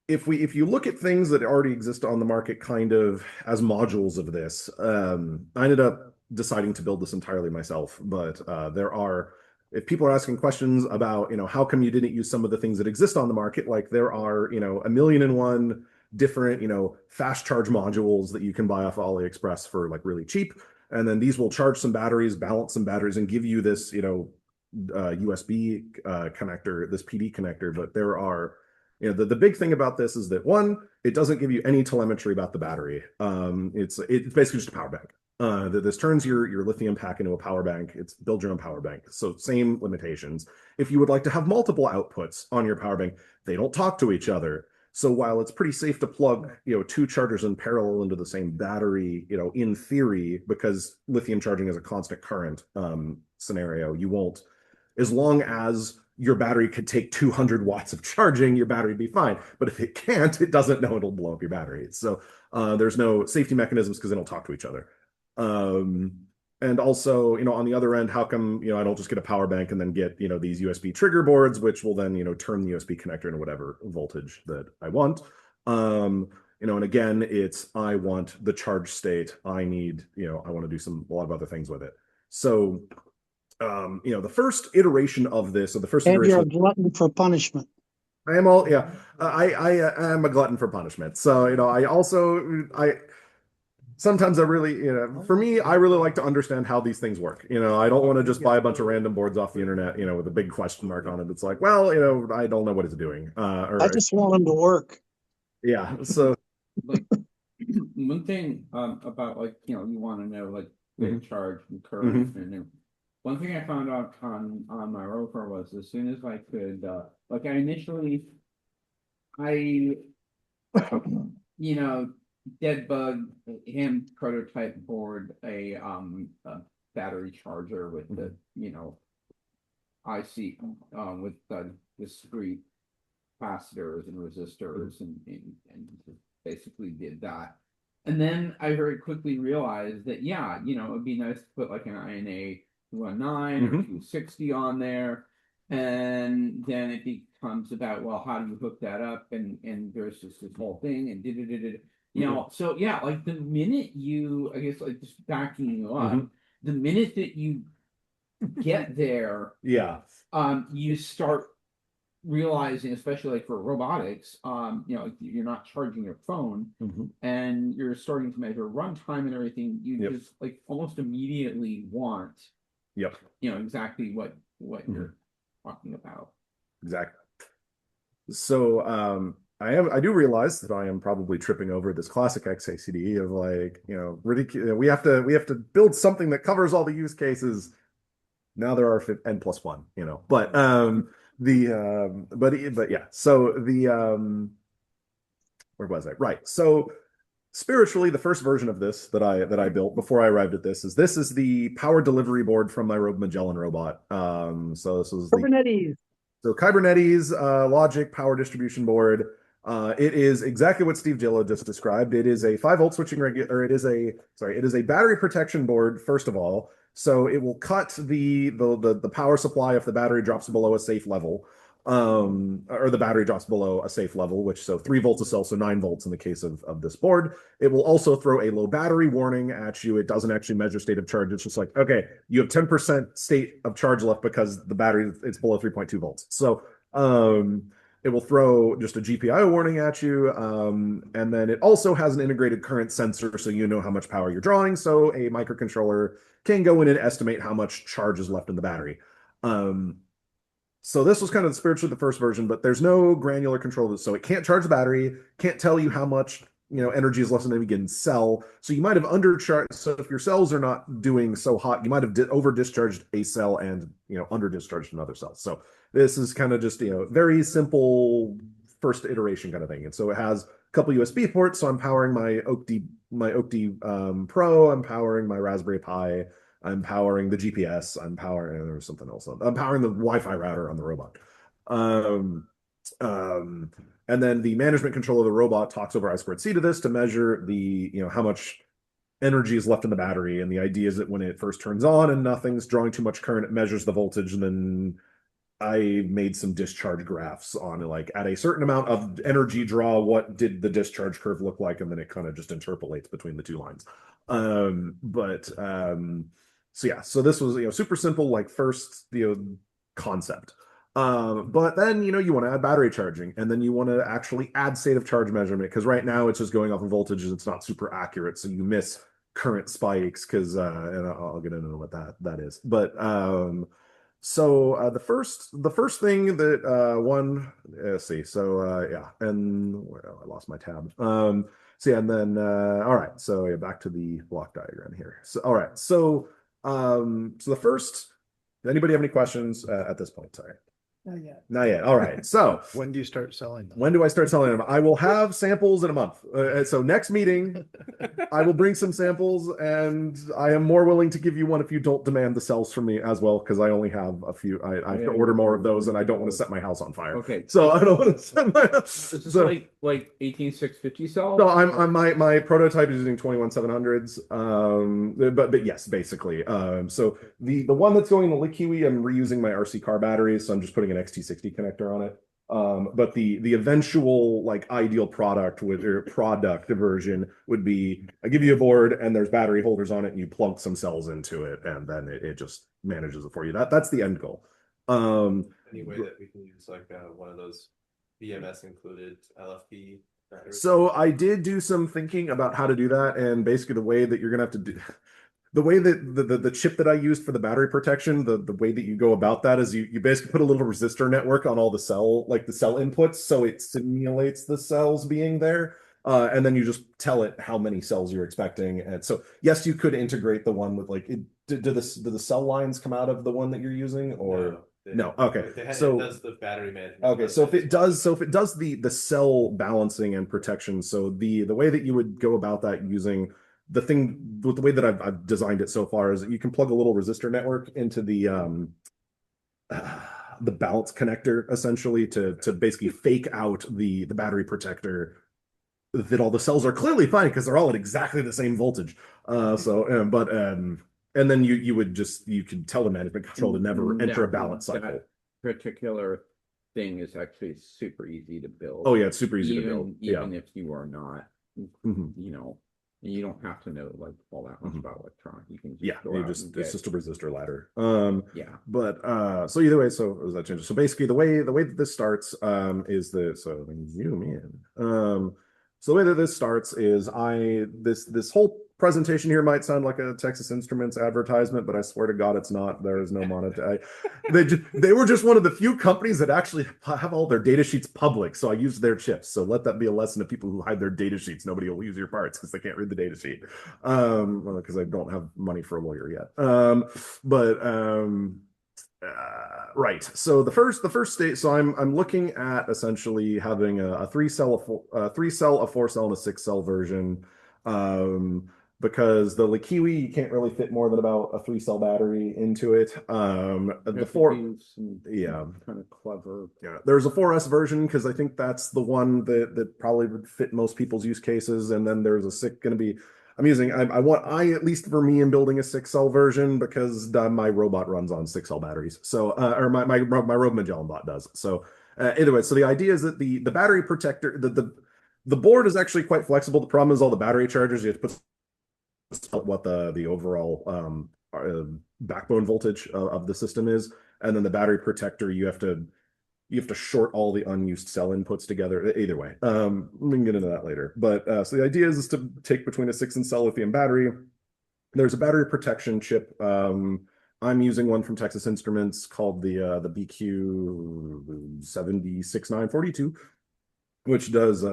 if you look at things that already exist on the market kind of as modules of this, I ended up deciding to build this entirely myself. But if people are asking questions about, how come you didn't use some of the things that exist on the market, like there are, 1,000,001 different, fast charge modules that you can buy off AliExpress for like really cheap. And then these will charge some batteries, balance some batteries, and give you this, USB connector, this PD connector. But there are, the big thing about this is that, one, it doesn't give you any telemetry about the battery. It's basically just a power bank. This turns your lithium pack into a power bank. It's build your own power bank. So same limitations. If you would like to have multiple outputs on your power bank, they don't talk to each other. So while it's pretty safe to plug, two chargers in parallel into the same battery, in theory, because lithium charging is a constant current scenario, you won't, as long as your battery could take 200 watts of charging, your battery would be fine. But if it can't, it doesn't know, it'll blow up your battery. So there's no safety mechanisms because they don't talk to each other. And also, on the other end, how come, I don't just get a power bank and then get, these USB trigger boards, which will then, turn the USB connector into whatever voltage that I want. And again, I want the charge state. I need, I want to do a lot of other things with it. So, the first iteration of this, or the first And iteration, you're a glutton for punishment. I am I am a glutton for punishment. So, sometimes I really, for me, I really like to understand how these things work. I don't want to just buy a bunch of random boards off the internet, with a big question mark on it. It's like, well, I don't know what it's doing. I just want them to work. Yeah. So Like one thing about like you want to know like the charge and current and one thing I found out on my rover was as soon as I could like I dead bug hand prototype board a battery charger with the IC with the discrete capacitors and resistors and basically did that. And then I very quickly realized that it'd be nice to put like an INA 219 or 260 on there. And then it becomes about, well, how do you hook that up? And there's just this whole thing and so like the minute I guess like just backing you up, the minute that you get there, you start realizing, especially like for robotics, you're not charging your phone and you're starting to measure runtime and everything. You just like almost immediately want, exactly what you're talking about. Exactly. So I do realize that I am probably tripping over this classic XACD of like, ridiculous. We have to build something that covers all the use cases. Now there are n plus one, but but yeah. So where was I? Right. So spiritually, the first version of this that I built before I arrived at this is the power delivery board from my Rogue Magellan robot. So this was Kubernetes. So Kubernetes logic power distribution board. It is exactly what Steve Gillo just described. It is a 5-volt switching or it is a battery protection board, first of all. So it will cut the power supply if the battery drops below a safe level. Or the battery drops below a safe level, which so 3 volts a cell, so 9 volts in the case of this board. It will also throw a low battery warning at you. It doesn't actually measure state of charge. It's just like, okay, you have 10% state of charge left because the battery it's below 3.2 volts. So it will throw just a GPIO warning at you. And then it also has an integrated current sensor, so you know how much power you're drawing. So a microcontroller can go in and estimate how much charge is left in the battery. So this was kind of spiritually the first version, but there's no granular control. So it can't charge the battery, can't tell you how much energy is left in any given cell. So you might have undercharged. So if your cells are not doing so hot, you might have over discharged a cell and under discharged another cell. So this is kind of just very simple first iteration kind of thing. And so it has a couple USB ports. So I'm powering my OAK-D Pro. I'm powering my Raspberry Pi. I'm powering the GPS. I'm powering, there's something else. I'm powering the Wi-Fi router on the robot. And then the management control of the robot talks over I2C to this to measure the, how much energy is left in the battery. And the idea is that when it first turns on and nothing's drawing too much current, it measures the voltage. And then I made some discharge graphs on like at a certain amount of energy draw, what did the discharge curve look like? And then it kind of just interpolates between the two lines. So yeah, so this was super simple, like first concept. But then you want to add battery charging, and then you want to actually add state of charge measurement, because right now it's just going off of voltage and it's not super accurate, so you miss current spikes because and I'll get into what that is. But so the first thing that let's see, so yeah, and I lost my tab. So yeah, and then all right, so yeah, back to the block diagram here. So all right, so the first, anybody have any questions at this point? Sorry. Not yet. Not yet. All right. So when do you start selling them? When do I start selling them? I will have samples in a month. So next meeting, I will bring some samples, and I am more willing to give you one if you don't demand the cells from me as well, because I only have a few. I have to order more of those, and I don't want to set my house on fire. Okay. So I don't want to set my house. This is like 18650 cells. So I'm my prototype is using 21700s. But yes, basically. So the one that's going in the Likiwi, I'm reusing my RC car batteries, so I'm just putting an XT60 connector on it. But the eventual like ideal product version would be I give you a board and there's battery holders on it and you plug some cells into it and then it just manages it for you. That's the end goal. Any way that we can use like one of those BMS included LFP So I did do some thinking about how to do that, and basically the way that you're gonna have to do the way that the chip that I used for the battery protection, the way that you go about that is you basically put a little resistor network on all the cell, like the cell inputs, so it simulates the cells being there. And then you just tell it how many cells you're expecting. And so, yes, you could integrate the one with like, do the cell lines come out of the one that you're using, or no? Okay, so it does the battery management. okay, so if it does, the cell balancing and protection, so the way that you would go about that using the thing with the way that I've designed it so far is that you can plug a little resistor network into the balance connector essentially to basically fake out the battery protector that all the cells are clearly fine because they're all at exactly the same voltage. And then you could tell the management control to never enter a balance cycle. That particular thing is actually super easy to build. Oh yeah, it's super easy to build. Even if you are not, you know, you don't have to know like all that much about electronics. You can just it's just a resistor ladder. But so either way, so as that changes. So basically the way that this starts is so let me zoom in. So the way that this starts is this whole presentation here might sound like a Texas Instruments advertisement, but I swear to God it's not. There is no monetary. They were just one of the few companies that actually have all their data sheets public, so I used their chips. So let that be a lesson to people who hide their data sheets. Nobody will use your parts because they can't read the data sheet. Because I don't have money for a lawyer yet. Right. So the first state. So I'm looking at essentially having a 3-cell, a 3-cell, a 4-cell, and a 6-cell version. Because the Likiwi, you can't really fit more than about a 3-cell battery into it. The 4, kind of clever. Yeah, there's a 4S version because I think that's the one that probably would fit most people's use cases. And then there's a 6 going to be. I at least for me am building a 6-cell version because my robot runs on 6-cell batteries. So or my Rogue Magellan bot does. So anyway, so the idea is that the battery protector, the board is actually quite flexible. The problem is all the battery chargers. You have to put what the overall backbone voltage of the system is, and then the battery protector you have to short all the unused cell inputs together. Either way, we can get into that later. But so the idea is to take between a 6 and cell lithium battery. There's a battery protection chip. I'm using one from Texas Instruments called the BQ 76942, which does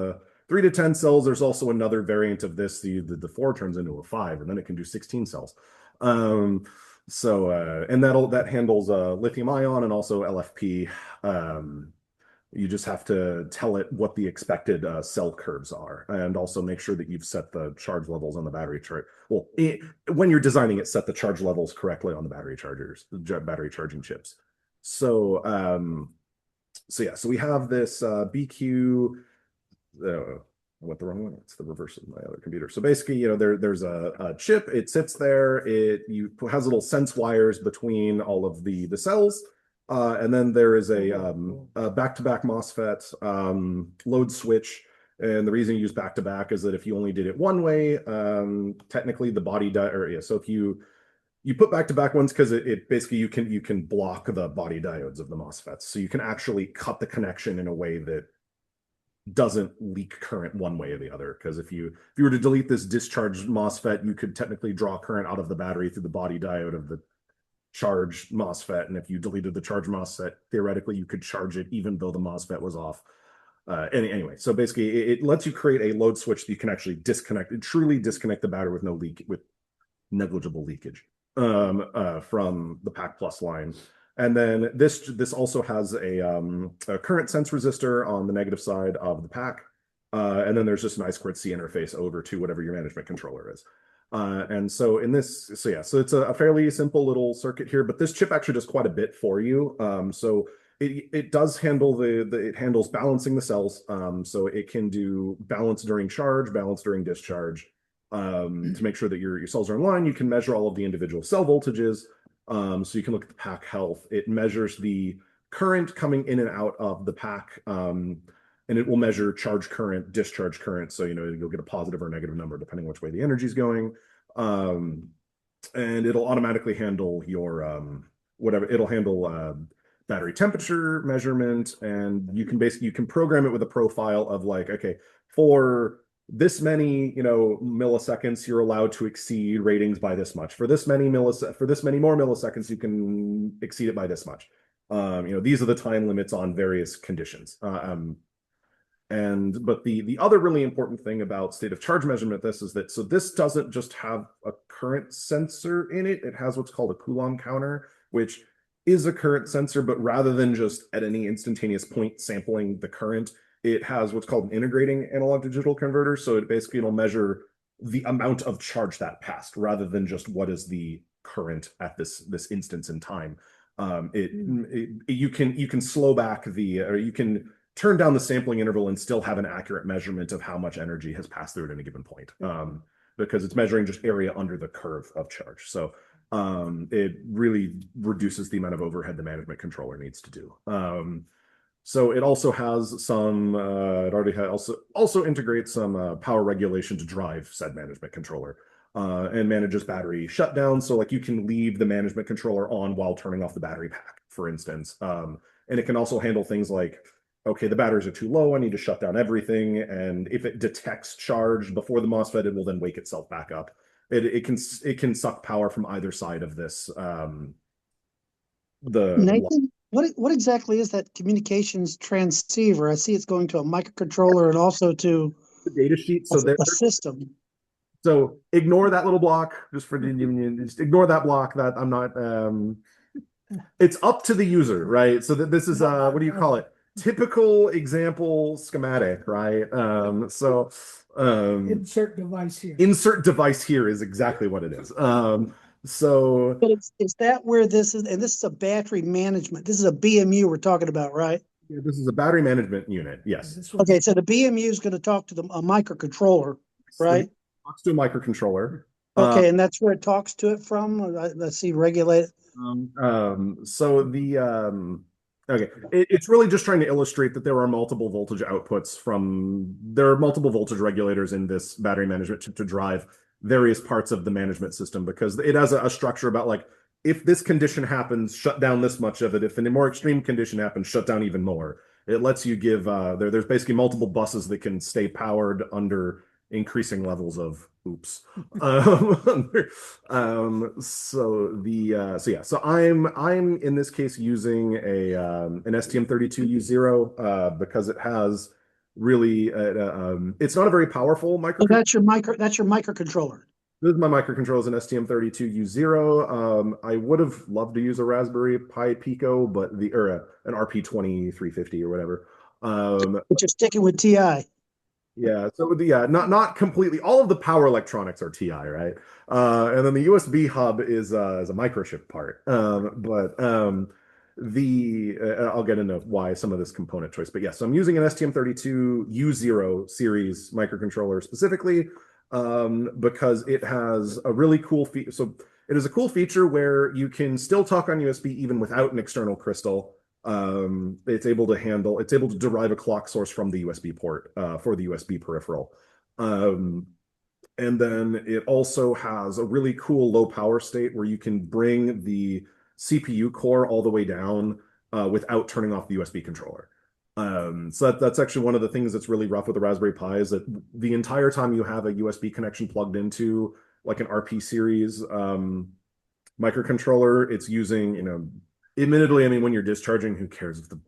3 to 10 cells. There's also another variant of this. The 4 turns into a 5, and then it can do 16 cells. And that handles lithium ion and also LFP. You just have to tell it what the expected cell curves are, and also make sure that you've set the charge levels on the battery chart. Well, when you're designing it, set the charge levels correctly on the battery battery charging chips. So we have this BQ. I went the wrong one. It's the reverse of my other computer. So basically, there's a chip. It sits there. It has little sense wires between all of the cells, and then there is a back-to-back MOSFET load switch. And the reason you use back-to-back is that if you only did it one way, technically the body so if you put back-to-back ones because it basically you can block the body diodes of the MOSFETs, so you can actually cut the connection in a way that doesn't leak current one way or the other. Because if you were to delete this discharge MOSFET, you could technically draw current out of the battery through the body diode of the charge MOSFET, and if you deleted the charge MOSFET, theoretically you could charge it even though the MOSFET was off. Anyway, so basically it lets you create a load switch that you can actually truly disconnect the battery with negligible leakage from the Pack Plus line. And then this also has a current sense resistor on the negative side of the pack. And then there's just an I2C interface over to whatever your management controller is. And so so it's a fairly simple little circuit here, but this chip actually does quite a bit for you. So it does handle it handles balancing the cells. So it can do balance during charge, balance during discharge, to make sure that your cells are in line. You can measure all of the individual cell voltages. So you can look at the pack health. It measures the current coming in and out of the pack, and it will measure charge current, discharge current. So you'll get a positive or negative number depending which way the energy is going. And it'll automatically handle your whatever. It'll handle battery temperature measurement, and you can program it with a profile of like, okay, for this many, milliseconds, you're allowed to exceed ratings by this much. For this many more milliseconds, you can exceed it by this much. These are the time limits on various conditions. But the other really important thing about state of charge measurement is that this doesn't just have a current sensor in it. It has what's called a Coulomb counter, which is a current sensor, but rather than just at any instantaneous point sampling the current, it has what's called an integrating analog to digital converter. So it'll measure the amount of charge that passed rather than just what is the current at this instance in time. You can slow back or you can turn down the sampling interval and still have an accurate measurement of how much energy has passed through at any given point, because it's measuring just area under the curve of charge. So it really reduces the amount of overhead the management controller needs to do. So it also has some, it already also integrates some power regulation to drive said management controller, and manages battery shutdown. So like you can leave the management controller on while turning off the battery pack, for instance. And it can also handle things like, okay, the batteries are too low, I need to shut down everything. And if it detects charge before the MOSFET, it will then wake itself back up. It can suck power from either side of this. Nathan, what exactly is that communications transceiver? I see it's going to a microcontroller and also to the data sheet. So a system. So ignore that little block, just ignore that block. That I'm not. It's up to the user, right? So that this is what do you call it? Typical example schematic, right? Insert device here. Insert device here is exactly what it is. But is that where this is? And this is a battery management. This is a BMU we're talking about, right? Yeah, this is a battery management unit. Yes. Okay, so the BMU is going to talk to a microcontroller, right? It talks to a microcontroller. Okay, and that's where it talks to it from. Let's see, regulate it. It's really just trying to illustrate that there are multiple voltage outputs there are multiple voltage regulators in this battery management to drive various parts of the management system, because it has a structure about like, if this condition happens, shut down this much of it. If a more extreme condition happens, shut down even more. It lets you give, there's basically multiple buses that can stay powered under increasing levels of oops. So I'm in this case using an STM32U0 because it has really it's not a very powerful microcontroller. So that's your microcontroller. This is my microcontroller, is an STM32U0. I would have loved to use a Raspberry Pi Pico, but an RP2350 or whatever. But you're sticking with TI. Yeah, so not completely. All of the power electronics are TI, right? And then the USB hub is a microchip part. I'll get into why some of this component choice. But yes, so I'm using an STM32U0 series microcontroller specifically because it has a really cool feature. So it is a cool feature where you can still talk on USB even without an external crystal. It's able to derive a clock source from the USB port for the USB peripheral. And then it also has a really cool low power state where you can bring the CPU core all the way down without turning off the USB controller. So that's actually one of the things that's really rough with the Raspberry Pi, is that the entire time you have a USB connection plugged into like an RP series microcontroller, it's using, admittedly, I mean, when you're discharging, who cares if the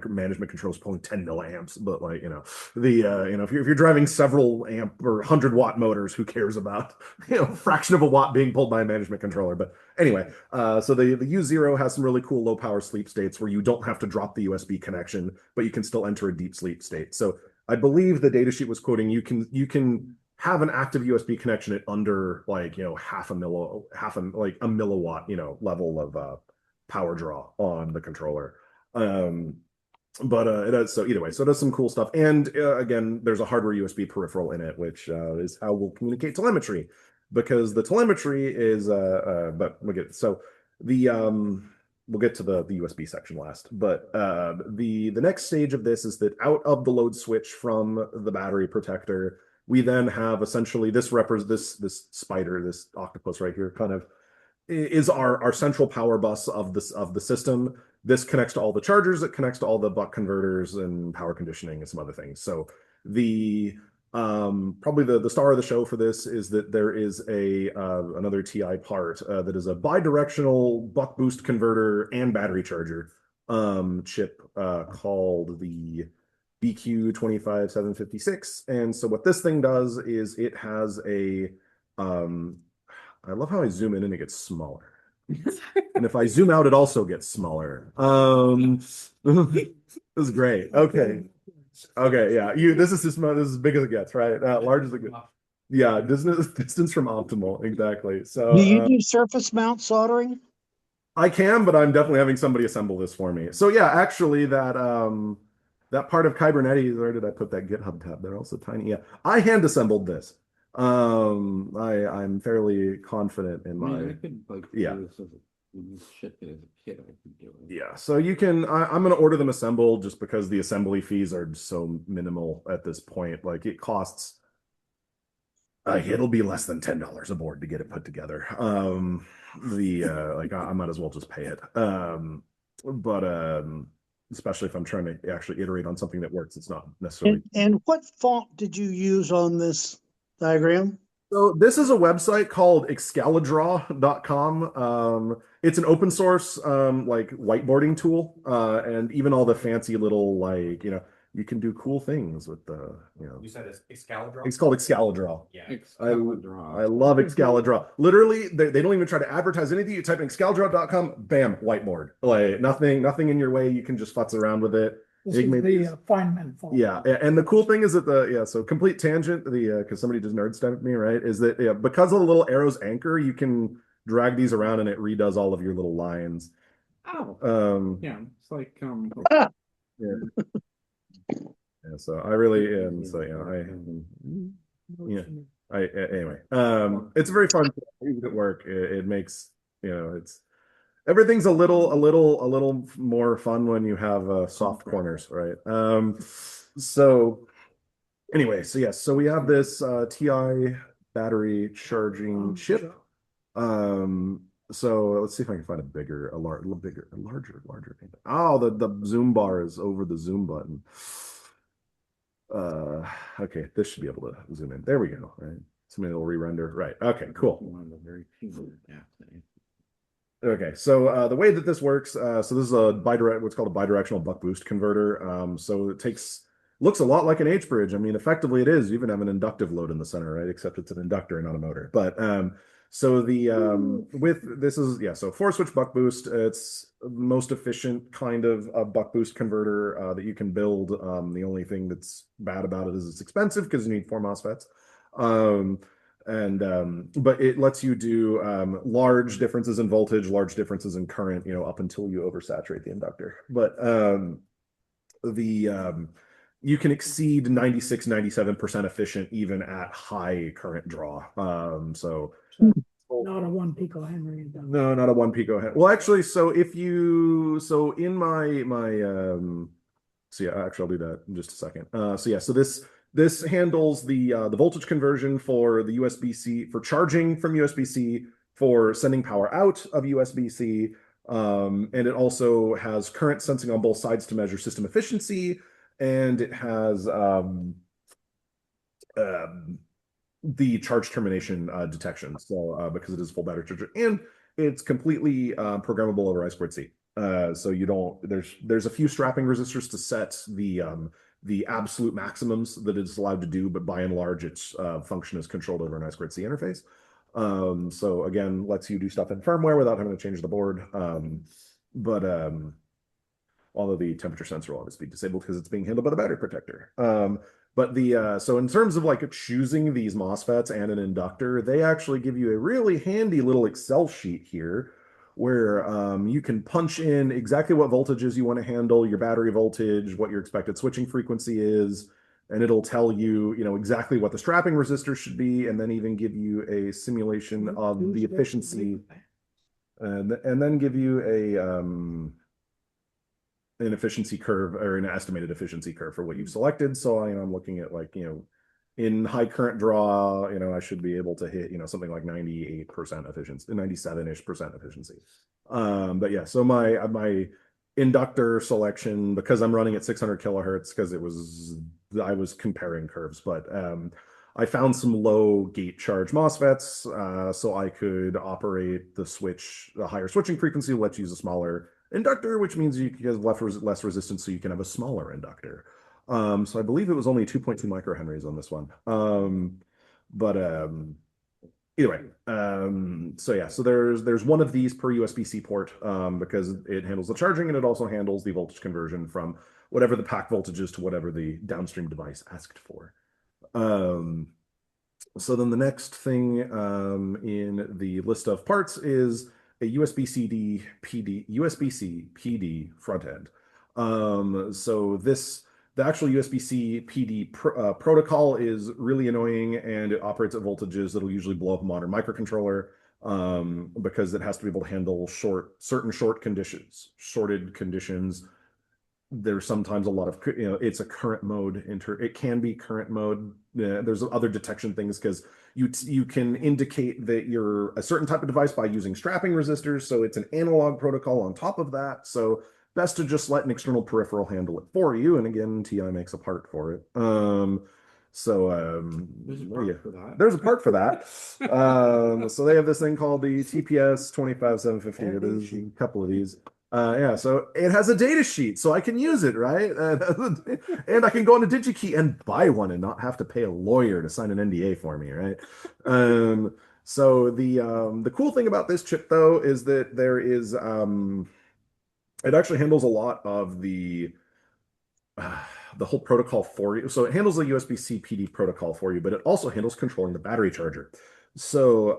management control is pulling 10 milliamps? But like, if you're driving several amp or 100-watt motors, who cares about fraction of a watt being pulled by a management controller? But anyway, so the U0 has some really cool low power sleep states where you don't have to drop the USB connection, but you can still enter a deep sleep state. So I believe the datasheet was quoting you can have an active USB connection at under like a milliwatt level of power draw on the controller. It does, so either way, so it does some cool stuff. And again, there's a hardware USB peripheral in it, which is how we'll communicate telemetry, because the telemetry is but we'll get to the USB section last. But the next stage of this is that out of the load switch from the battery protector, we then have essentially this spider, this octopus right here, kind of is our central power bus of the system. This connects to all the chargers, it connects to all the buck converters and power conditioning and some other things. So The probably the star of the show for this is that there is a another TI part that is a bidirectional buck boost converter and battery charger chip called the BQ25756. And so what this thing does is it has a I love how I zoom in and it gets smaller. And if I zoom out, it also gets smaller. This is great. Okay. Okay, yeah. This is as big as it gets, right? Large as it gets. Yeah, distance from optimal, exactly. So Do you do surface mount soldering? I can, but I'm definitely having somebody assemble this for me. So yeah, actually that part of Kubernetes, where did I put that GitHub tab? They're also tiny. Yeah, I hand assembled this. I'm fairly confident in my. I could like yeah. Ship it as a kit. I could do it. Yeah, so you can. I'm going to order them assembled just because the assembly fees are so minimal at this point. Like it costs. It'll be less than $10 a board to get it put together. Like I might as well just pay it. But especially if I'm trying to actually iterate on something that works, it's not necessarily. And what font did you use on this diagram? So this is a website called excalidraw.com. It's an open source like whiteboarding tool, and even all the fancy little like you can do cool things with the You said it's Excalidraw? It's called Excalidraw. Yeah. I love Excalidraw. Literally, they don't even try to advertise anything. You type in excalidraw.com, bam, whiteboard. Like nothing in your way. You can just futz around with it. This is the Feynman font. Yeah, and the cool thing is that so complete tangent, because somebody just nerd stumped me, right? Is that because of the little arrows anchor, you can drag these around and it redoes all of your little lines. Oh. Yeah, it's like yeah. Yeah, so I really am. So anyway, it's a very fun at work. It makes it's everything's a little more fun when you have soft corners, right? So anyway, so yes, so we have this TI battery charging chip. So let's see if I can find a larger. Oh, the zoom bar is over the zoom button. Okay, this should be able to zoom in. There we go. Right, somebody will re-render. Right. Okay. Cool. Okay, so the way that this works, so this is what's called a bidirectional buck boost converter. So it looks a lot like an H bridge. I mean, effectively it is. You even have an inductive load in the center, right? Except it's an inductor, not a motor. But so so 4-switch buck boost. It's most efficient kind of a buck boost converter that you can build. The only thing that's bad about it is it's expensive because you need 4 MOSFETs. But it lets you do large differences in voltage, large differences in current, up until you oversaturate the inductor. But you can exceed 96-97% efficient even at high current draw. So not a 1 picohenry. No, not a 1 picohenry. Well, actually, so in actually I'll do that in just a second. So this handles the voltage conversion for the USB-C, for charging from USB-C, for sending power out of USB-C, and it also has current sensing on both sides to measure system efficiency, and it has the charge termination detection. So because it is full battery charger, and it's completely programmable over I2C. So you don't there's a few strapping resistors to set the absolute maximums that it's allowed to do, but by and large, its function is controlled over an I2C interface. So again, lets you do stuff in firmware without having to change the board. Although the temperature sensor will always be disabled because it's being handled by the battery protector. So in terms of like choosing these MOSFETs and an inductor, they actually give you a really handy little Excel sheet here where you can punch in exactly what voltages you want to handle, your battery voltage, what your expected switching frequency is, and it'll tell you, exactly what the strapping resistor should be, and then even give you a simulation of the efficiency, and then give you an efficiency curve or an estimated efficiency curve for what you've selected. So I'm looking at in high current draw, I should be able to hit, something like 98% efficiency, 97-ish% efficiency. But yeah, so my inductor selection, because I'm running at 600 kilohertz, because I was comparing curves, but I found some low gate charge MOSFETs, so I could operate the higher switching frequency. Let's use a smaller inductor, which means you can have less resistance, so you can have a smaller inductor. So I believe it was only 2.2 microhenries on this one. But either way, so yeah, so there's one of these per USB-C port, because it handles the charging and it also handles the voltage conversion from whatever the pack voltage is to whatever the downstream device asked for. So then the next thing in the list of parts is a USB-C PD front end. So the actual USB-C PD protocol is really annoying, and it operates at voltages that'll usually blow up a modern microcontroller, because it has to be able to handle certain shorted conditions. There's sometimes a lot of, it's a current mode it can be current mode. There's other detection things, because you can indicate that you're a certain type of device by using strapping resistors. So it's an analog protocol on top of that. So best to just let an external peripheral handle it for you. And again, TI makes a part for it. There's a part for that. There's a part for that. So they have this thing called the TPS 25750. There's a couple of these. Yeah, so it has a data sheet, so I can use it, right? And I can go into DigiKey and buy one and not have to pay a lawyer to sign an NDA for me, right? So the cool thing about this chip, though, is that there is it actually handles a lot of the whole protocol for you. So it handles the USB-C PD protocol for you, but it also handles controlling the battery charger. So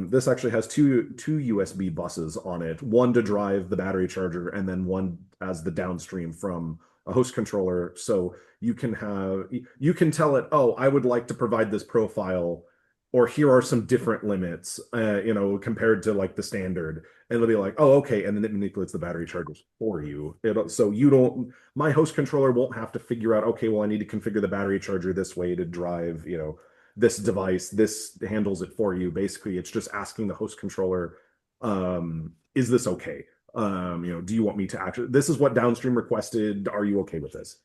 this actually has two USB buses on it, one to drive the battery charger and then one as the downstream from a host controller. So you can tell it, oh, I would like to provide this profile, or here are some different limits, compared to like the standard. And it'll be like, oh, okay. And then it manipulates the battery chargers for you. My host controller won't have to figure out, okay, well, I need to configure the battery charger this way to drive, this device. This handles it for you. Basically, it's just asking the host controller, is this okay? Do you want me to actually, this is what downstream requested. Are you okay with this?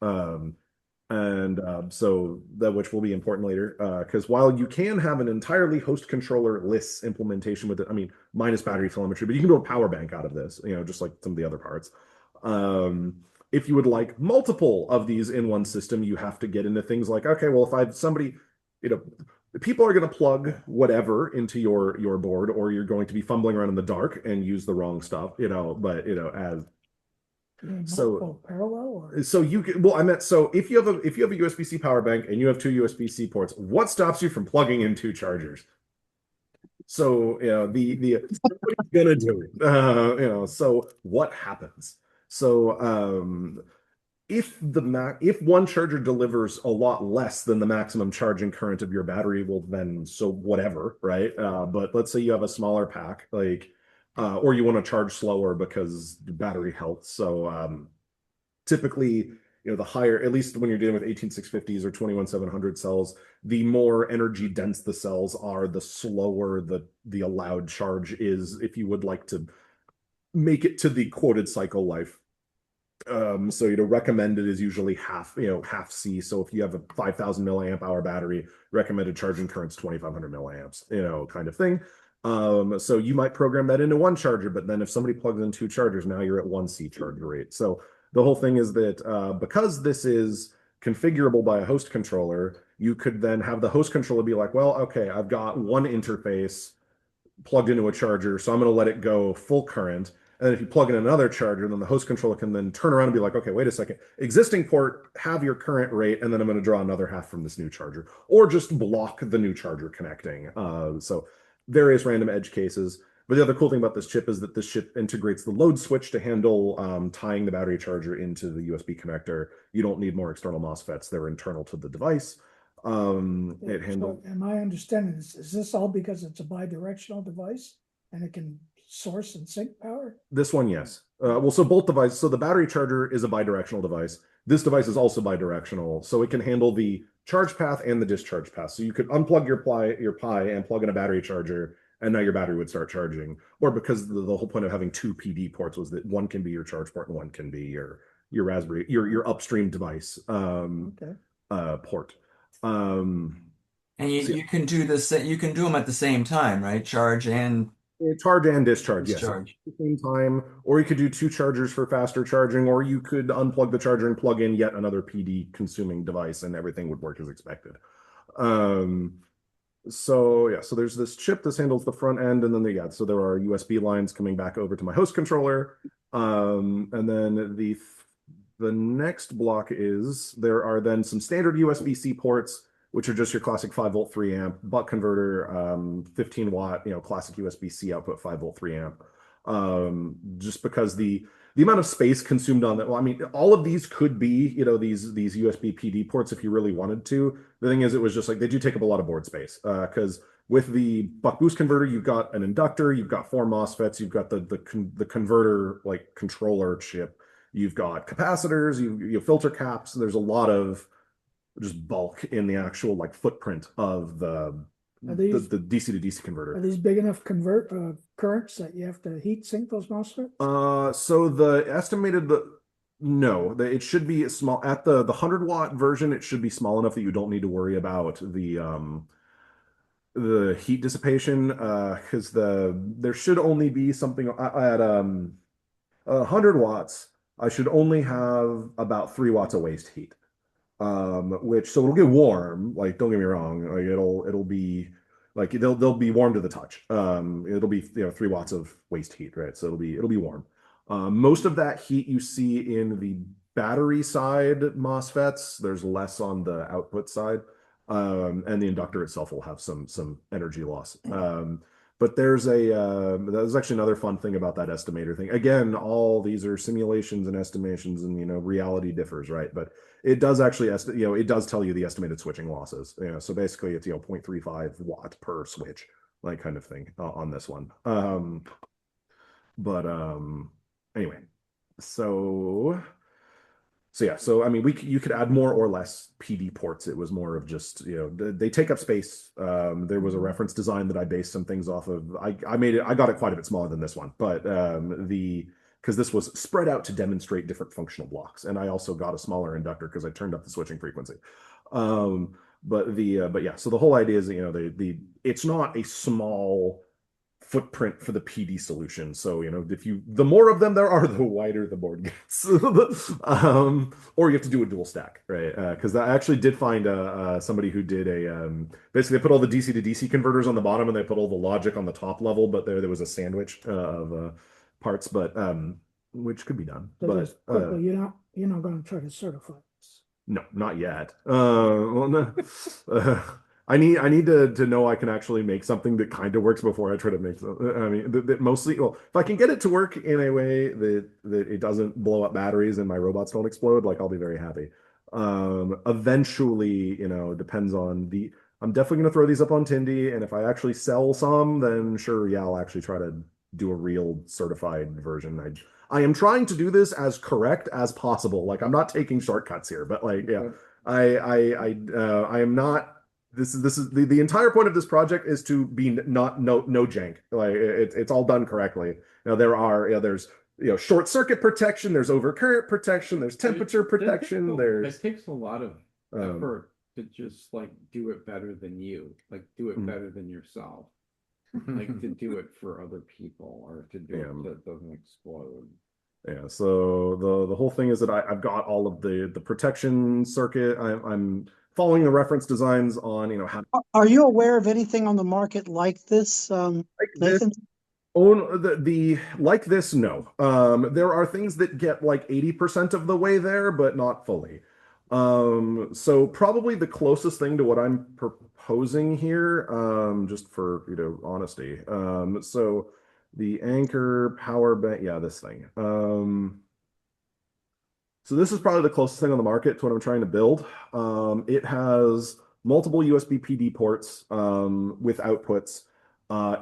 So that, which will be important later, because while you can have an entirely host controller-less implementation with it, I mean, minus battery telemetry, but you can do a power bank out of this, just like some of the other parts. If you would like multiple of these in one system, you have to get into things like, okay, well, if I have somebody, people are going to plug whatever into your board, or you're going to be fumbling around in the dark and use the wrong stuff, as so parallel, or? So you can, well, I meant, so if you have a USB-C power bank and you have two USB-C ports, what stops you from plugging in two chargers? So somebody's gonna do it. So what happens? So if one charger delivers a lot less than the maximum charging current of your battery, well, then so whatever, right? But let's say you have a smaller pack, or you want to charge slower because battery health. So typically, the higher, at least when you're dealing with 18650s or 21700 cells, the more energy dense the cells are, the slower the allowed charge is, if you would like to make it to the quoted cycle life. So recommended is usually half C. So if you have a 5000 milliamp hour battery, recommended charging current's 2500 milliamps, kind of thing. So you might program that into one charger, but then if somebody plugs in two chargers, now you're at 1 C charge rate. So the whole thing is that because this is configurable by a host controller, you could then have the host controller be like, well, okay, I've got one interface plugged into a charger, so I'm going to let it go full current. And then if you plug in another charger, then the host controller can then turn around and be like, okay, wait a second, existing port, have your current rate, and then I'm going to draw another half from this new charger, or just block the new charger connecting. So various random edge cases. But the other cool thing about this chip is that this chip integrates the load switch to handle tying the battery charger into the USB connector. You don't need more external MOSFETs. They're internal to the device. It handles. Am I understanding this? Is this all because it's a bi-directional device and it can source and sync power? This one, yes. So both devices. So the battery charger is a bi-directional device. This device is also bi-directional, so it can handle the charge path and the discharge path. So you could unplug your Pi and plug in a battery charger, and now your battery would start charging. Or because the whole point of having two PD ports was that one can be your charge port and one can be your Raspberry, your upstream device port. And you can do this, you can do them at the same time, right? Charge and discharge, yes. At the same time, or you could do two chargers for faster charging, or you could unplug the charger and plug in yet another PD consuming device, and everything would work as expected. So yeah, so there's this chip. This handles the front end, and then so there are USB lines coming back over to my host controller. And then the next block is there are then some standard USB-C ports, which are just your classic 5-volt 3-amp buck converter, 15-watt, classic USB-C output 5-volt 3-amp. Just because the amount of space consumed on that, well, I mean, all of these could be, these USB PD ports if you really wanted to. The thing is, it was just like they do take up a lot of board space because with the buck boost converter, you've got an inductor, you've got 4 MOSFETs, you've got the converter like controller chip, you've got capacitors, you have filter caps. There's a lot of just bulk in the actual like footprint of the DC to DC converter. Are these big enough currents that you have to heat sink those MOSFETs? So the estimated no, it should be small at the 100-watt version. It should be small enough that you don't need to worry about the heat dissipation because there should only be something at 100 watts. I should only have about 3 watts of waste heat. So it'll get warm, like don't get me wrong, like it'll be like they'll be warm to the touch. It'll be 3 watts of waste heat, right? So it'll be warm. Most of that heat you see in the battery side MOSFETs. There's less on the output side, and the inductor itself will have some energy loss. But there's actually another fun thing about that estimator thing. Again, all these are simulations and estimations, and reality differs, right? But it does actually it does tell you the estimated switching losses. So basically it's 0.35 watt per switch, like kind of thing on this one. Anyway, so yeah, so I mean, you could add more or less PD ports. It was more of just they take up space. There was a reference design that I based some things off of. I got it quite a bit smaller than this one, but because this was spread out to demonstrate different functional blocks, and I also got a smaller inductor because I turned up the switching frequency. But yeah, so the whole idea is it's not a small footprint for the PD solution. So, the more of them there are, the wider the board gets. Or you have to do a dual stack, right? Because I actually did find somebody who did basically they put all the DC to DC converters on the bottom and they put all the logic on the top level, but there was a sandwich of parts, but which could be done. So but quickly, you're not going to try to certify this. No, not yet. Well, no. I need to know I can actually make something that kind of works before I try to make something. I mean, that mostly, well, if I can get it to work in a way that it doesn't blow up batteries and my robots don't explode, like I'll be very happy. Eventually, depends on I'm definitely going to throw these up on Tindy, and if I actually sell some, then sure, yeah, I'll actually try to do a real certified version. I am trying to do this as correct as possible. Like I'm not taking shortcuts here, but like, yeah, I am not. This is the entire point of this project is to be no jank. Like it's all done correctly. There's short circuit protection, there's overcurrent protection, there's temperature protection. It takes a lot of effort to just like do it better than you, like do it better than yourself, like to do it for other people or to do it that doesn't explode. Yeah, so the whole thing is that I've got all of the protection circuit. I'm following the reference designs on how. Are you aware of anything on the market like this, Nathan? Like this, no. There are things that get like 80% of the way there, but not fully. So probably the closest thing to what I'm proposing here, just for honesty. So the Anchor power bank, yeah, this thing. So this is probably the closest thing on the market to what I'm trying to build. It has multiple USB PD ports with outputs.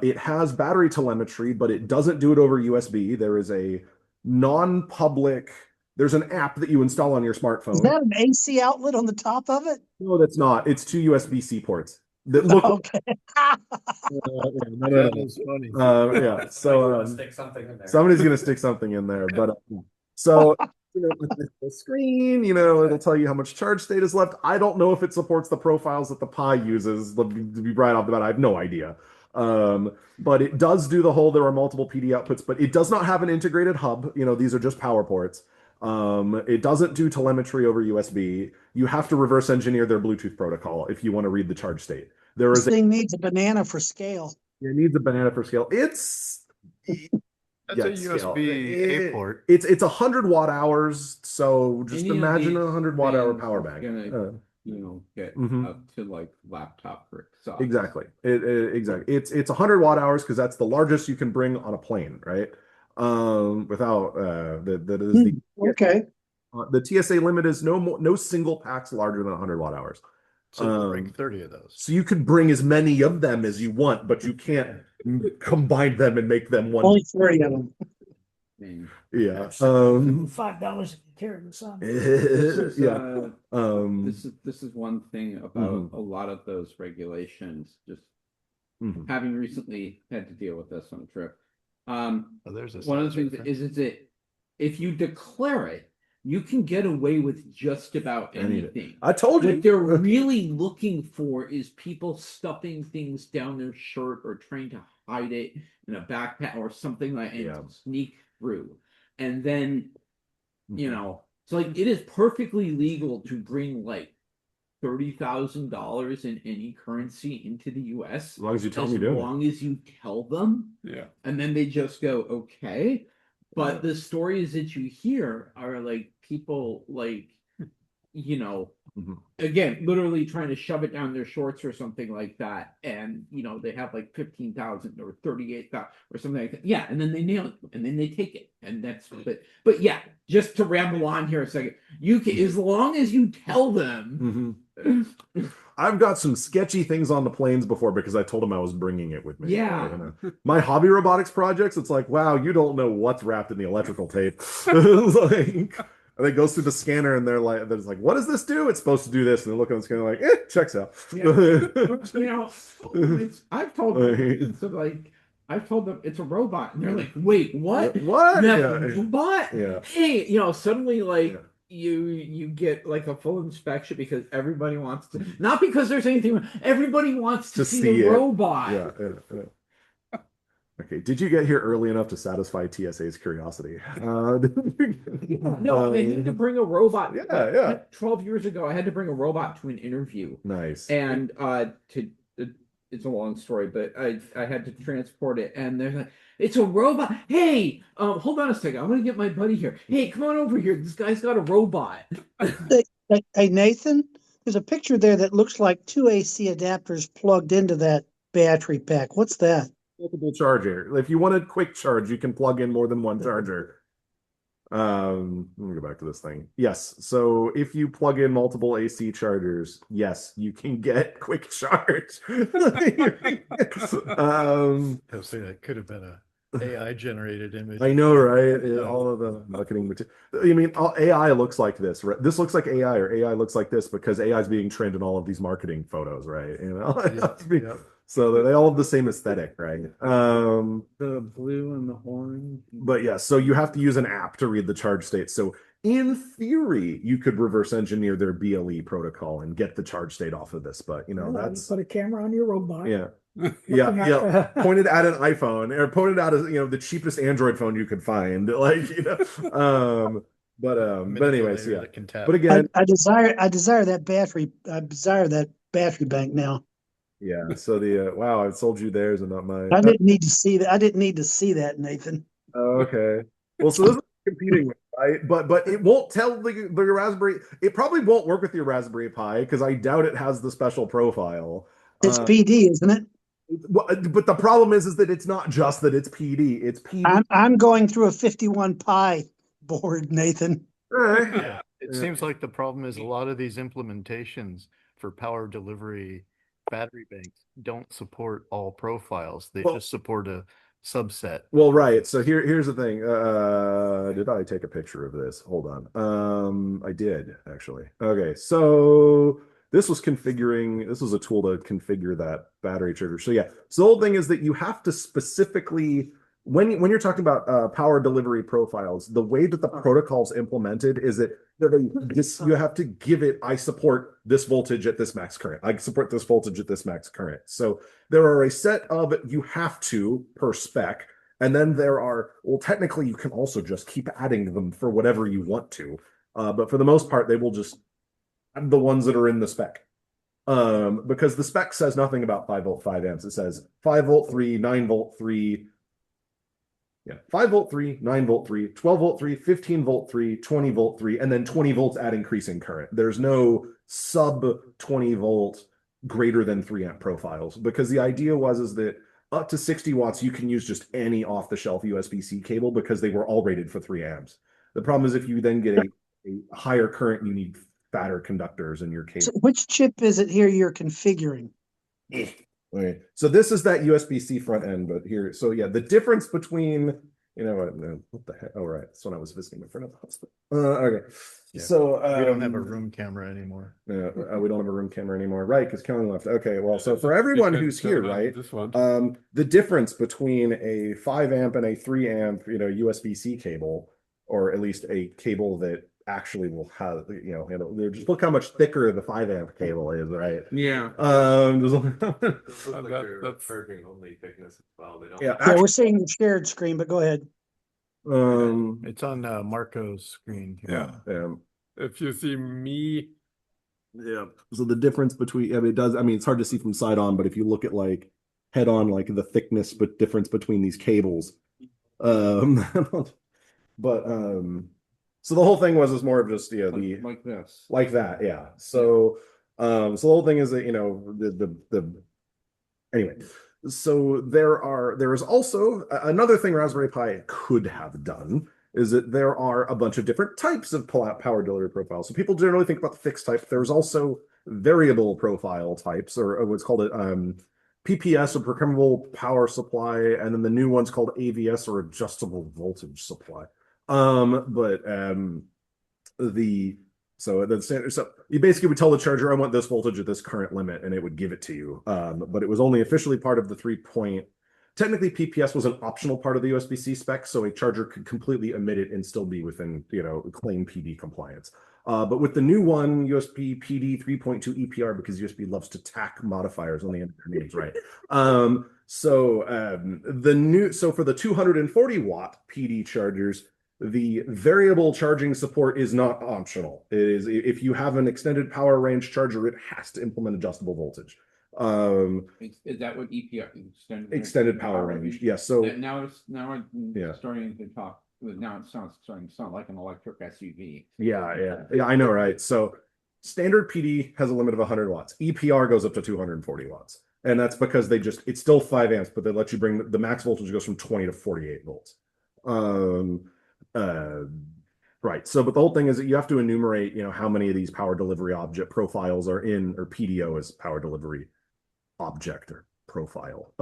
It has battery telemetry, but it doesn't do it over USB. There is a non-public, there's an app that you install on your smartphone. Is that an AC outlet on the top of it? No, that's not. It's two USB-C ports. that look. Okay. That was funny. Yeah. So stick something in there. somebody's gonna stick something in there, but so with the screen, it'll tell you how much charge state is left. I don't know if it supports the profiles that the Pi uses. To be right off the bat, I have no idea. But it does do the whole. There are multiple PD outputs, but it does not have an integrated hub. These are just power ports. It doesn't do telemetry over USB. You have to reverse engineer their Bluetooth protocol if you want to read the charge state. This thing needs a banana for scale. It needs a banana for scale. That's a USB A port. It's 100 watt hours. So just imagine a 100 watt hour power bank. Get up to like laptop size. Exactly. Exactly. It's 100 watt hours because that's the largest you can bring on a plane, right? Without that is the okay. The TSA limit is no single pack's larger than 100 watt hours. So you bring 30 of those. So you can bring as many of them as you want, but you can't combine them and make them one. Only 30 of them. Yeah. $5 if you carry the sun. This is one thing about a lot of those regulations. Just having recently had to deal with this on a trip. One of the things is that if you declare it, you can get away with just about anything. I told you. What they're really looking for is people stuffing things down their shirt or trying to hide it in a backpack or something like that and sneak through. And then, so like it is perfectly legal to bring like $30,000 in any currency into the US. As long as you tell them you do. As long as you tell them. Yeah. And then they just go, okay. But the stories that you hear are like people like, again, literally trying to shove it down their shorts or something like that. And, they have like 15,000 or 38,000 or something like that. Yeah. And then they nail it and then they take it. And that's, but yeah, just to ramble on here a second, you can, as long as you tell them. I've got some sketchy things on the planes before because I told them I was bringing it with me. Yeah. My hobby robotics projects, it's like, wow, you don't know what's wrapped in the electrical tape. And it goes through the scanner and they're like, what does this do? It's supposed to do this. And they look on the scanner like, checks out. I've told them, I've told them it's a robot. And they're like, wait, what? What? Robot? Yeah. Hey, suddenly you get like a full inspection because everybody wants to, not because there's anything, everybody wants to see the robot. Yeah. Okay, did you get here early enough to satisfy TSA's curiosity? No, they had to bring a robot. Yeah. 12 years ago, I had to bring a robot to an interview. Nice. And it's a long story, but I had to transport it, and they're like, it's a robot. Hey, hold on a second. I'm gonna get my buddy here. Hey, come on over here. This guy's got a robot. Hey, Nathan, there's a picture there that looks like two AC adapters plugged into that battery pack. What's that? Multiple charger. If you want a quick charge, you can plug in more than one charger. Let me go back to this thing. Yes. So if you plug in multiple AC chargers, yes, you can get quick charge. I was saying that could have been a AI generated image. I know, right? All of the marketing material. I mean, AI looks like this, right? This looks like AI, or AI looks like this because AI is being trained in all of these marketing photos, right? So they all have the same aesthetic, right? The blue and the orange. But yeah, so you have to use an app to read the charge state. So in theory, you could reverse engineer their BLE protocol and get the charge state off of this. But that's put a camera on your robot. Yeah. Pointed at an iPhone or pointed at the cheapest Android phone you could find, but anyways, yeah. But again, I desire that battery. I desire that battery bank now. Yeah. So wow, I sold you theirs and not mine. I didn't need to see that. I didn't need to see that, Nathan. Oh, okay. Well, so this is competing with, right? But it won't tell the Raspberry. It probably won't work with your Raspberry Pi because I doubt it has the special profile. It's PD, isn't it? But the problem is that it's not just that it's PD. It's PD. I'm going through a 51 Pi board, Nathan. Yeah. It seems like the problem is a lot of these implementations for power delivery battery banks don't support all profiles. They just support a subset. Well, right. So here's the thing. Did I take a picture of this? Hold on. I did actually. Okay. So this was configuring, this was a tool to configure that battery charger. So yeah, so the whole thing is that you have to specifically, when you're talking about power delivery profiles, the way that the protocol's implemented is that you have to give it, I support this voltage at this max current. I support this voltage at this max current. So there are a set of, you have to per spec, and then there are, well, technically you can also just keep adding them for whatever you want to. But for the most part, they will just add the ones that are in the spec. Because the spec says nothing about 5 volt 5 amps. It says 5 volt 3, 9 volt 3, 5 volt 3, 9 volt 3, 12 volt 3, 15 volt 3, 20 volt 3, and then 20 volts at increasing current. There's no sub 20 volt greater than 3 amp profiles, because the idea is that up to 60 watts, you can use just any off-the-shelf USB-C cable because they were all rated for 3 amps. The problem is if you then get a higher current, you need fatter conductors in your cable. So which chip is it here you're configuring? Okay. So this is that USB-C front end, but here, so yeah, the difference between, what the heck? Oh, right. That's when I was visiting my friend at the hospital. Okay. Yeah. So we don't have a room camera anymore. we don't have a room camera anymore, right? Because Kelly left. Okay, well, so for everyone who's here, right? The difference between a 5 amp and a 3 amp, USB-C cable, or at least a cable that actually will have, just look how much thicker the 5 amp cable is, right? Yeah. That's charging only thickness as well. They don't. Yeah, Yeah, we're seeing the shared screen, but go ahead. It's on Marco's screen. Yeah. If you see me, yeah. So the difference between, it's hard to see from side on, but if you look at like head on, like the thickness, but difference between these cables, so the whole thing was more of just like this, like that, yeah. So so the whole thing is that anyway. So there is also another thing Raspberry Pi could have done is that there are a bunch of different types of power delivery profiles. So people generally think about the fixed type. There's also variable profile types, or what's called PPS, or programmable power supply, and then the new one's called AVS, or adjustable voltage supply. So you basically would tell the charger, I want this voltage at this current limit, and it would give it to you. But it was only officially part of the 3 Technically, PPS was an optional part of the USB-C spec, so a charger could completely omit it and still be within, claim PD compliance. But with the new one, USB PD 3.2 EPR, because USB loves to tack modifiers on the end of their names, right? So for the 240 watt PD chargers, the variable charging support is not optional. It is, if you have an extended power range charger, it has to implement adjustable voltage. Is that what EPR extended power range? Yes. So now we're starting to talk. Now it starting to sound like an electric SUV. Yeah, I know, right? So standard PD has a limit of 100 watts. EPR goes up to 240 watts, and that's because it's still 5 amps, but they let you bring the max voltage goes from 20 to 48 volts. Right. So, but the whole thing is that you have to enumerate, how many of these power delivery object profiles are in, or PDO is power delivery object or profile.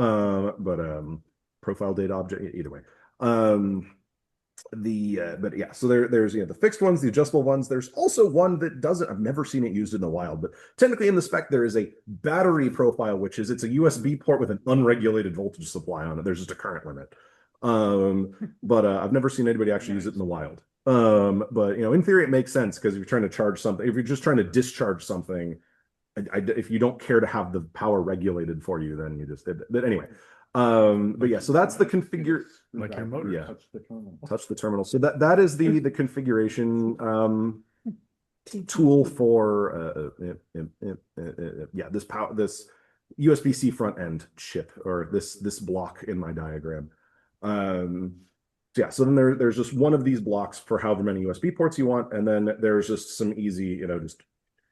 Profile data object, either way. But yeah, so there's the fixed ones, the adjustable ones. There's also one that doesn't, I've never seen it used in the wild, but technically in the spec there is a battery profile, which is, it's a USB port with an unregulated voltage supply on it. There's just a current limit. But I've never seen anybody actually use it in the wild. But in theory it makes sense, because if you're trying to charge something, if you're just trying to discharge something, if you don't care to have the power regulated for you, then you just did it. But anyway, but yeah, so that's the configure, like your motor. Yeah, touch the terminal. So that is the configuration tool for this USB-C front end chip, or this block in my diagram. Yeah, so then there's just one of these blocks for however many USB ports you want, and then there's just some easy, just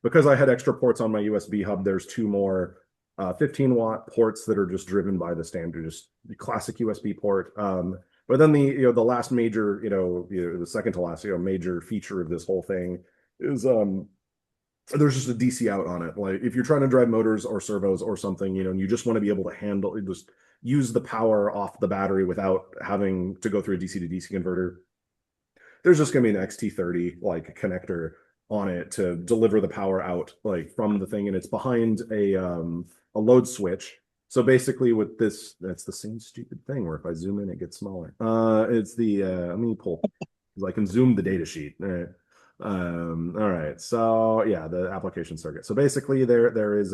because I had extra ports on my USB hub, there's 2 more 15-watt ports that are just driven by the standard, just the classic USB port. But then the last major, the second to last, major feature of this whole thing is there's just a DC out on it. Like if you're trying to drive motors or servos or something, and you just want to be able to handle, just use the power off the battery without having to go through a DC to DC converter, there's just going to be an XT30 like connector on it to deliver the power out like from the thing, and it's behind a load switch. So basically with this, that's the same stupid thing where if I zoom in, it gets smaller. It's the let me pull because I can zoom the data sheet. All right. All right. So yeah, the application circuit. So basically there is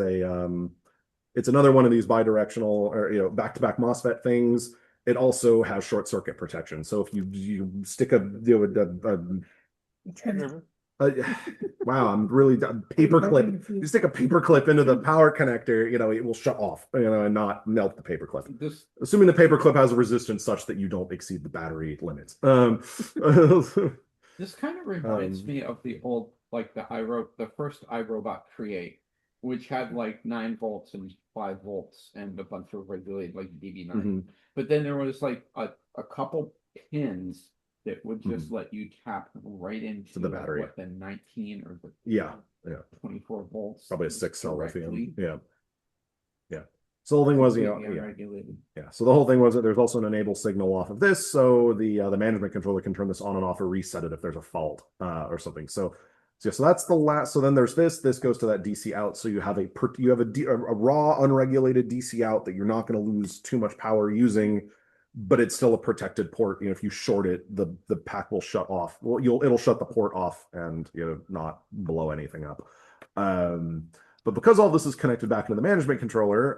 it's another one of these bidirectional or back-to-back MOSFET things. It also has short circuit protection. So if you stick wow, I'm really paper clip. You stick a paper clip into the power connector, it will shut off, and not melt the paper clip. Assuming the paper clip has a resistance such that you don't exceed the battery limits. This kind of reminds me of the old, like the first iRobot Create, which had like 9 volts and 5 volts and a bunch of regulated like DB9. But then there was like a couple pins that would just let you tap right into the battery. What, the 19 or the 24 volts. Probably a 6-cell lithium. directly. Yeah. So the whole thing was, Completely unregulated. So the whole thing was that there's also an enable signal off of this, so the management controller can turn this on and off or reset it if there's a fault or something. So that's the last. So then there's this. This goes to that DC out. So you have a raw unregulated DC out that you're not going to lose too much power using, but it's still a protected port. If you short it, the pack will shut off. Well, it'll shut the port off and not blow anything up. But because all this is connected back into the management controller,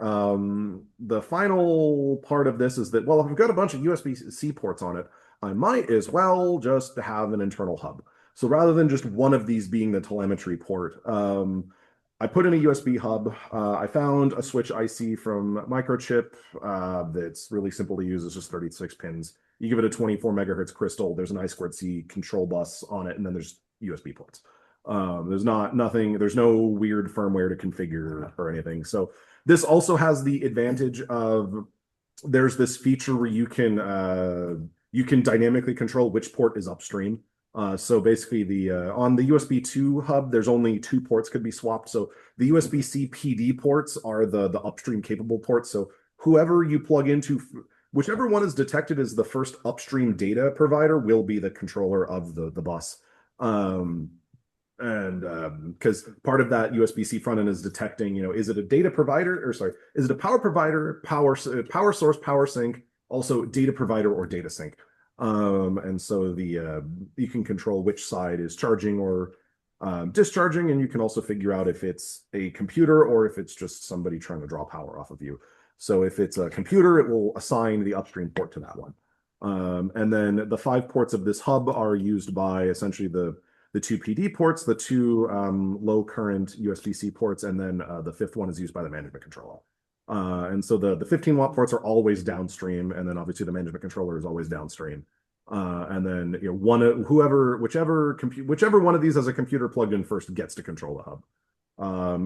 the final part of this is that, well, if I've got a bunch of USB-C ports on it, I might as well just have an internal hub. So rather than just one of these being the telemetry port, I put in a USB hub. I found a switch IC from Microchip that's really simple to use. It's just 36 pins. You give it a 24 megahertz crystal. There's an I2C control bus on it, and then there's USB ports. There's no weird firmware to configure or anything. So this also has the advantage of there's this feature where you can dynamically control which port is upstream. So basically on the USB 2 hub, there's only 2 ports could be swapped. So the USB-C PD ports are the upstream capable ports. So whoever you plug into, whichever one is detected as the first upstream data provider will be the controller of the bus. Because part of that USB-C front end is detecting, is it a data provider is it a power provider, power source, power sink, also data provider or data sink. And so you can control which side is charging or discharging, and you can also figure out if it's a computer or if it's just somebody trying to draw power off of you. So if it's a computer, it will assign the upstream port to that one. And then the 5 ports of this hub are used by essentially the 2 PD ports, the 2 low current USB-C ports, and then the 5th one is used by the management controller. And so the 15-watt ports are always downstream, and then obviously the management controller is always downstream. And then whichever one of these has a computer plugged in first gets to control the hub.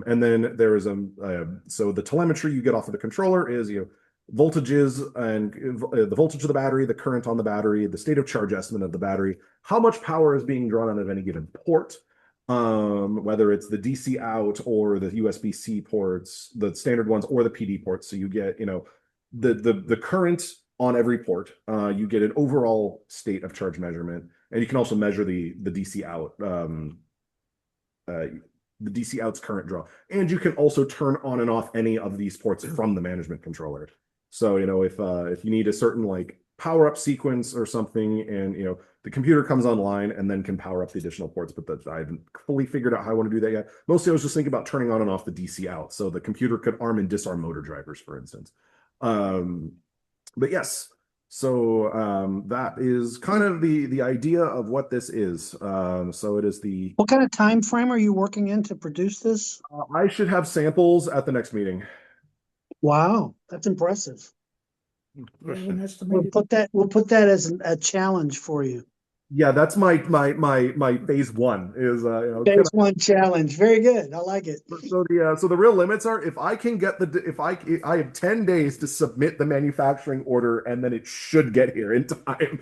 And then there is so the telemetry you get off of the controller is voltages and the voltage of the battery, the current on the battery, the state of charge estimate of the battery, how much power is being drawn out of any given port. Whether it's the DC out or the USB-C ports, the standard ones, or the PD ports. So you get, the current on every port. You get an overall state of charge measurement, and you can also measure the DC out, the DC out's current draw. And you can also turn on and off any of these ports from the management controller. So, if you need a certain power up sequence or something, and the computer comes online and then can power up the additional ports, but I haven't fully figured out how I want to do that yet. Mostly I was just thinking about turning on and off the DC out, so the computer could arm and disarm motor drivers, for instance. But yes, so that is kind of the idea of what this is. So it is what kind of time frame are you working in to produce this? I should have samples at the next meeting. Wow, that's impressive. We'll put that as a challenge for you. Yeah, that's my phase 1 is phase 1 challenge. Very good. I like it. So the real limits are if I can get I have 10 days to submit the manufacturing order, and then it should get here in time.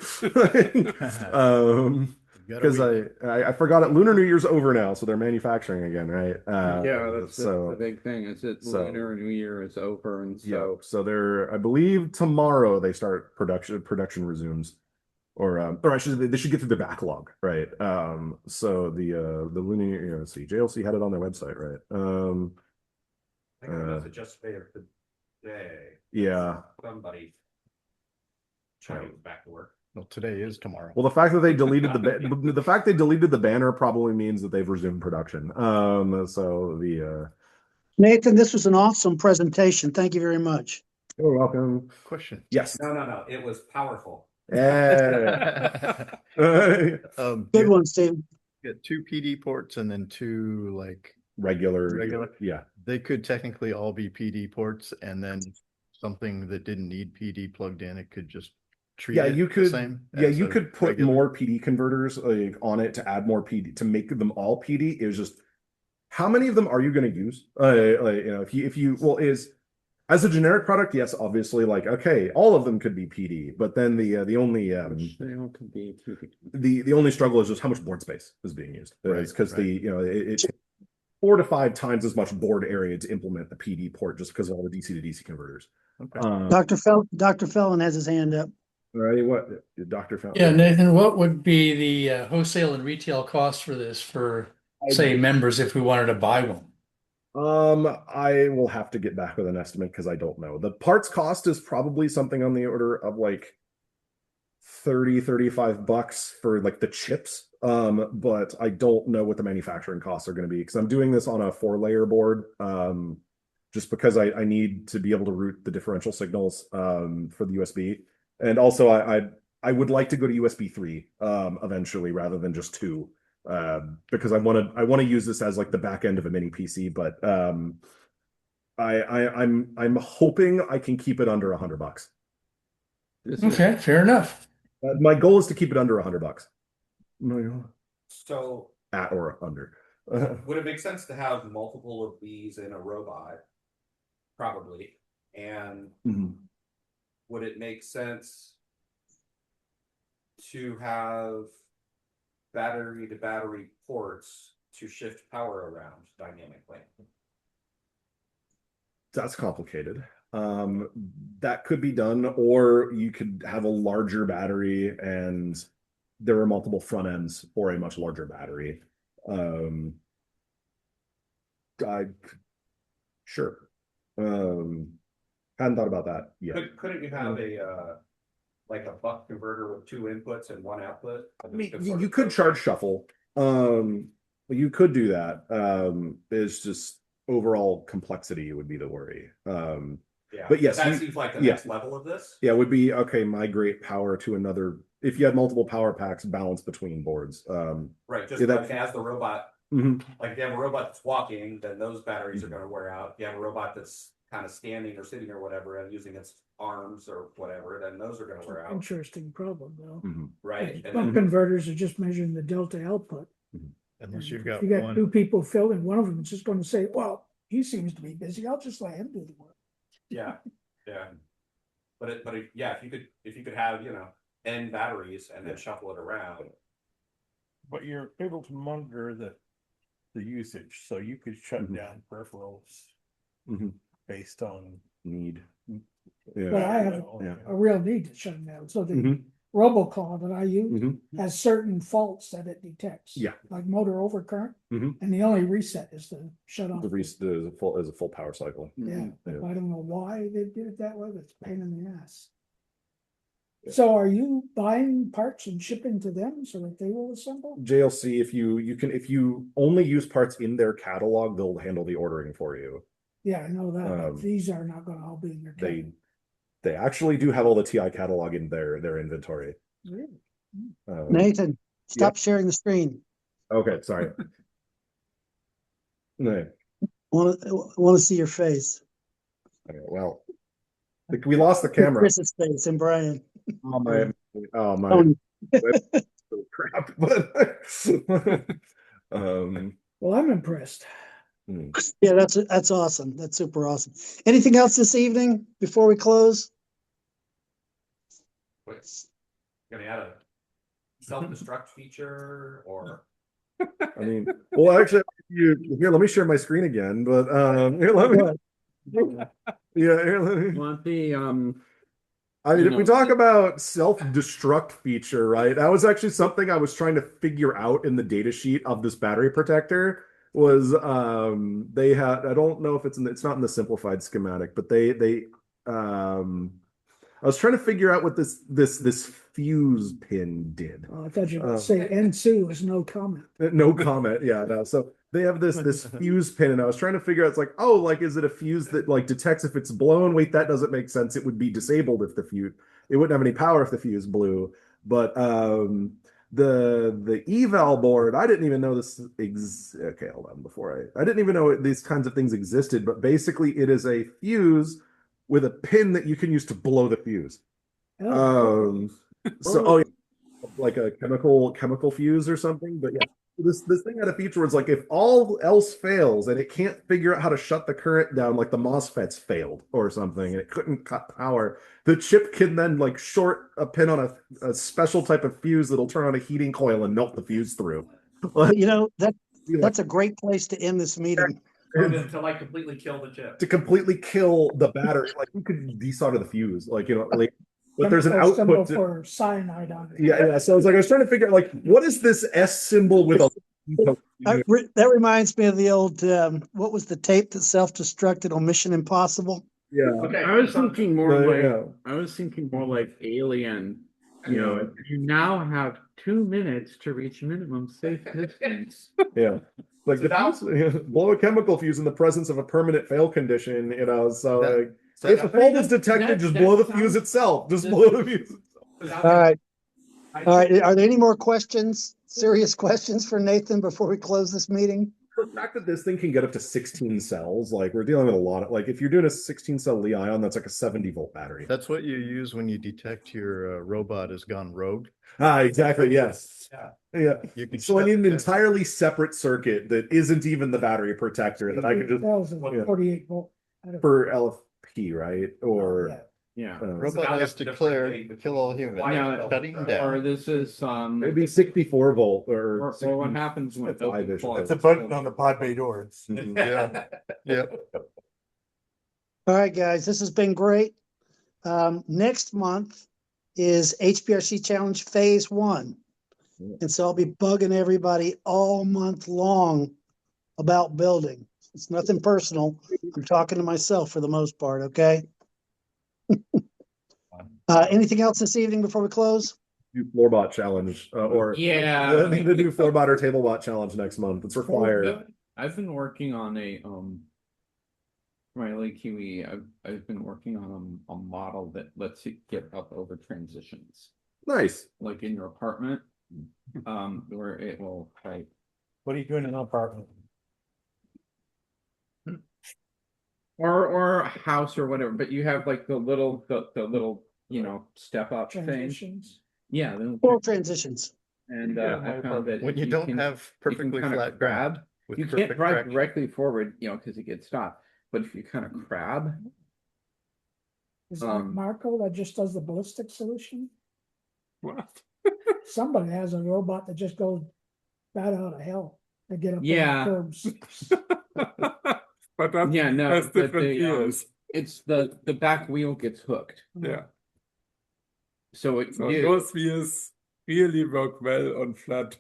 Because I forgot it. Lunar New Year's over now, so they're manufacturing again, right? That's the big thing. Is that Lunar New Year is over, and so they're, I believe tomorrow they start production resumes. or I should they should get through the backlog, right? So the linear, let's see, JLC had it on their website, right? I got a message just there today. Yeah. Somebody trying back to work. Well, today is tomorrow. Well, the fact that they deleted the fact they deleted the banner probably means that they've resumed production. So the Nathan, this was an awesome presentation. Thank you very much. You're welcome. Question. Yes. No. It was powerful. Yeah. Good one, Steve. Get 2 PD ports and then 2 like regular. Yeah. They could technically all be PD ports, and then something that didn't need PD plugged in, it could just treat it you could the same. you could put more PD converters on it to add more PD to make them all PD. It was just how many of them are you going to use? If you is as a generic product, yes, obviously, like okay, all of them could be PD, but then the only could be PD. The only struggle is just how much board space is being used. Because it takes 4 to 5 times as much board area to implement the PD port just because of all the DC to DC converters. Okay. Dr. Fellon has his hand up. All right, what Dr. Fellon? Yeah, Nathan, what would be the wholesale and retail cost for this for, say, members if we wanted to buy one? I will have to get back with an estimate because I don't know. The parts cost is probably something on the order of like $30-35 for like the chips. But I don't know what the manufacturing costs are going to be because I'm doing this on a 4-layer board. Just because I need to be able to route the differential signals for the USB. And also I would like to go to USB 3 eventually rather than just 2. Because I want to use this as like the back end of a mini PC, but I'm hoping I can keep it under $100. Okay, fair enough. My goal is to keep it under $100. So At or under. would it make sense to have multiple of these in a robot? Probably. And would it make sense to have battery to battery ports to shift power around dynamically? That's complicated. That could be done, or you could have a larger battery and there are multiple front ends for a much larger battery. Sure. Hadn't thought about that yet. Couldn't you have a like a buck converter with 2 inputs and 1 output? I mean, you could charge shuffle. You could do that. It's just overall complexity would be the worry. Yeah, but yes, that seems like the next level of this. Yeah, would be okay. Migrate power to another. If you had multiple power packs, balance between boards. Right, just yeah, like as the robot. Like if you have a robot that's walking, then those batteries are going to wear out. If you have a robot that's kind of standing or sitting or whatever and using its arms or whatever, then those are going to wear out. Interesting problem, though. Right. Buck converters are just measuring the delta output. Unless you've got You got one. 2 people filling, one of them is just going to say, well, he seems to be busy. I'll just let him do the work. Yeah. But if you could have, N batteries and then shuffle it around. But you're able to monitor the usage, so you could shut down peripherals based on need. But I have a real need to shut them down. So the robocall that I use has certain faults that it detects. Yeah. Like motor overcurrent. And the only reset is to shut off. The is a full power cycle. Yeah. I don't know why they did it that way, but it's a pain in the ass. So are you buying parts and shipping to them so that they will assemble? JLC, if you only use parts in their catalog, they'll handle the ordering for you. Yeah, I know that. But these are not going to all be in your catalog. They actually do have all the TI catalog in their inventory. Really? Nathan, stop sharing the screen. Okay, sorry. No. Want to see your face. Okay, well, we lost the camera. Chris's face and Brian. Oh my crap. Well, I'm impressed. Yeah, that's awesome. That's super awesome. Anything else this evening before we close? Gonna add a self-destruct feature or I mean, well, actually, here, let me share my screen again. But here, let me. Yeah, here, let me. Want the I mean, You if we know, talk about self-destruct feature, right? That was actually something I was trying to figure out in the data sheet of this battery protector was they had, I don't know if it's not in the simplified schematic, but I was trying to figure out what this fuse pin did. I thought you were going to say N2 is no comment. No comment. Yeah, no. So they have this fuse pin, and I was trying to figure out, it's like, oh, like, is it a fuse that like detects if it's blown? Wait, that doesn't make sense. It would be disabled if the fuse, it wouldn't have any power if the fuse blew. But the eval board, I didn't even know this okay, hold on, before I didn't even know these kinds of things existed, but basically it is a fuse with a pin that you can use to blow the fuse. So yeah, like a chemical fuse or something. But yeah, this thing had a feature where it's like if all else fails and it can't figure out how to shut the current down, like the MOSFETs failed or something, and it couldn't cut power, the chip can then like short a pin on a special type of fuse that'll turn on a heating coil and melt the fuse through. You know, that's a great place to end this meeting. To like completely kill the chip. To completely kill the battery, like you could desolder the fuse, like, you know, like, but there's an Chemical symbol output for cyanide on it. yeah. So I was trying to figure out, like, what is this S symbol with a That reminds me of the old, what was the tape that self-destructed on Mission Impossible? Yeah. Okay, I was thinking more like yeah. I was thinking more like Alien. You know, you now have 2 minutes to reach minimum safe distance. Yeah. Like the fuse, blow a chemical fuse in the presence of a permanent fail condition, you know. So like, if a fault is detected, just blow the fuse itself. Just blow the fuse itself. All right. All right. Are there any more questions, serious questions for Nathan before we close this meeting? The fact that this thing can get up to 16 cells, like we're dealing with a lot of, like if you're doing a 16 cell Li-ion, that's like a 70-volt battery. That's what you use when you detect your robot has gone rogue. Ah, exactly. Yes. Yeah. You can So I need an entirely separate circuit that isn't even the battery protector that I can just 48 volt. for LFP, right? Or Yeah. Robot has declared kill all humans. Yeah, Shutting down. or this is maybe 64 volt or what happens when five-ish. it's a button on the pod bay doors. Yeah. Yep. All right, guys, this has been great. Next month is HPRC Challenge Phase 1. And so I'll be bugging everybody all month long about building. It's nothing personal. I'm talking to myself for the most part, okay? Anything else this evening before we close? New Floorbot challenge, or the new Floorbot or TableBot challenge next month. It's required. I've been working on a my LAQE. I've been working on a model that lets you get up over transitions. Nice. Like in your apartment, where it will type. What are you doing in an apartment? Or a house or whatever, but you have like the little you know, step up Transitions. thing. Yeah, Full transitions. And I found that when you don't have perfectly flat grab, with you perfect can't drive traction. directly forward, you know, because it gets stopped. But if you kind of crab, Is that Marco that just does the ballistic solution? What? Somebody has a robot that just goes bat out of hell to get up Yeah. on the curbs. But that yeah, no, has but different the, gears. it's the back wheel gets hooked. Yeah. So it So those wheels really work well on flat.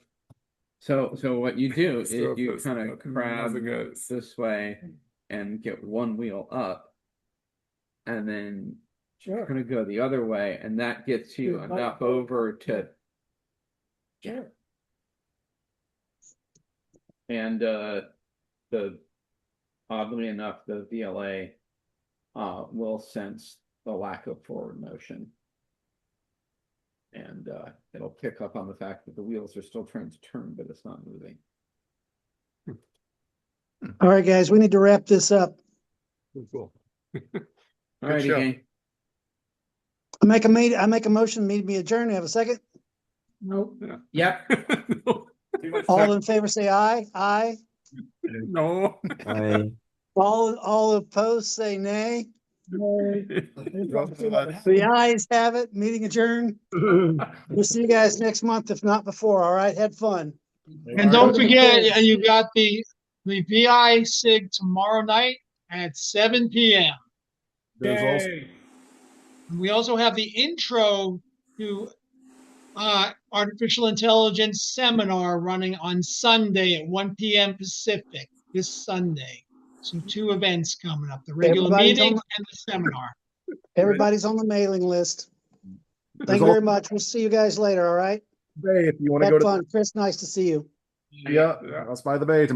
So what you do is you surface, kind of but crab nothing else. this way and get one wheel up, and then kind of go the other way, and that gets you enough over to. Sure. And oddly enough, the VLA will sense the lack of forward motion. And it'll pick up on the fact that the wheels are still trying to turn, but it's not moving. All right, guys, we need to wrap this up. Cool. All right, again. I make a motion, meeting be adjourned. Have a second? Nope. Yep. All in favor, say aye. Aye. No. All opposed, say nay. The ayes have it. Meeting adjourned. We'll see you guys next month, if not before. All right, had fun. And don't forget, you got the VI SIG tomorrow night at 7 p.m. There's also And we also have the intro to artificial intelligence seminar running on Sunday at 1 p.m. Pacific this Sunday. So 2 events coming up, the regular Everybody's meeting on and the seminar. Everybody's on the mailing list. Thank There's you very also- much. We'll see you guys later, all right? Bay, if you want to Have go to fun. Chris, nice to see you. yeah, I'll spy the bay tomorrow.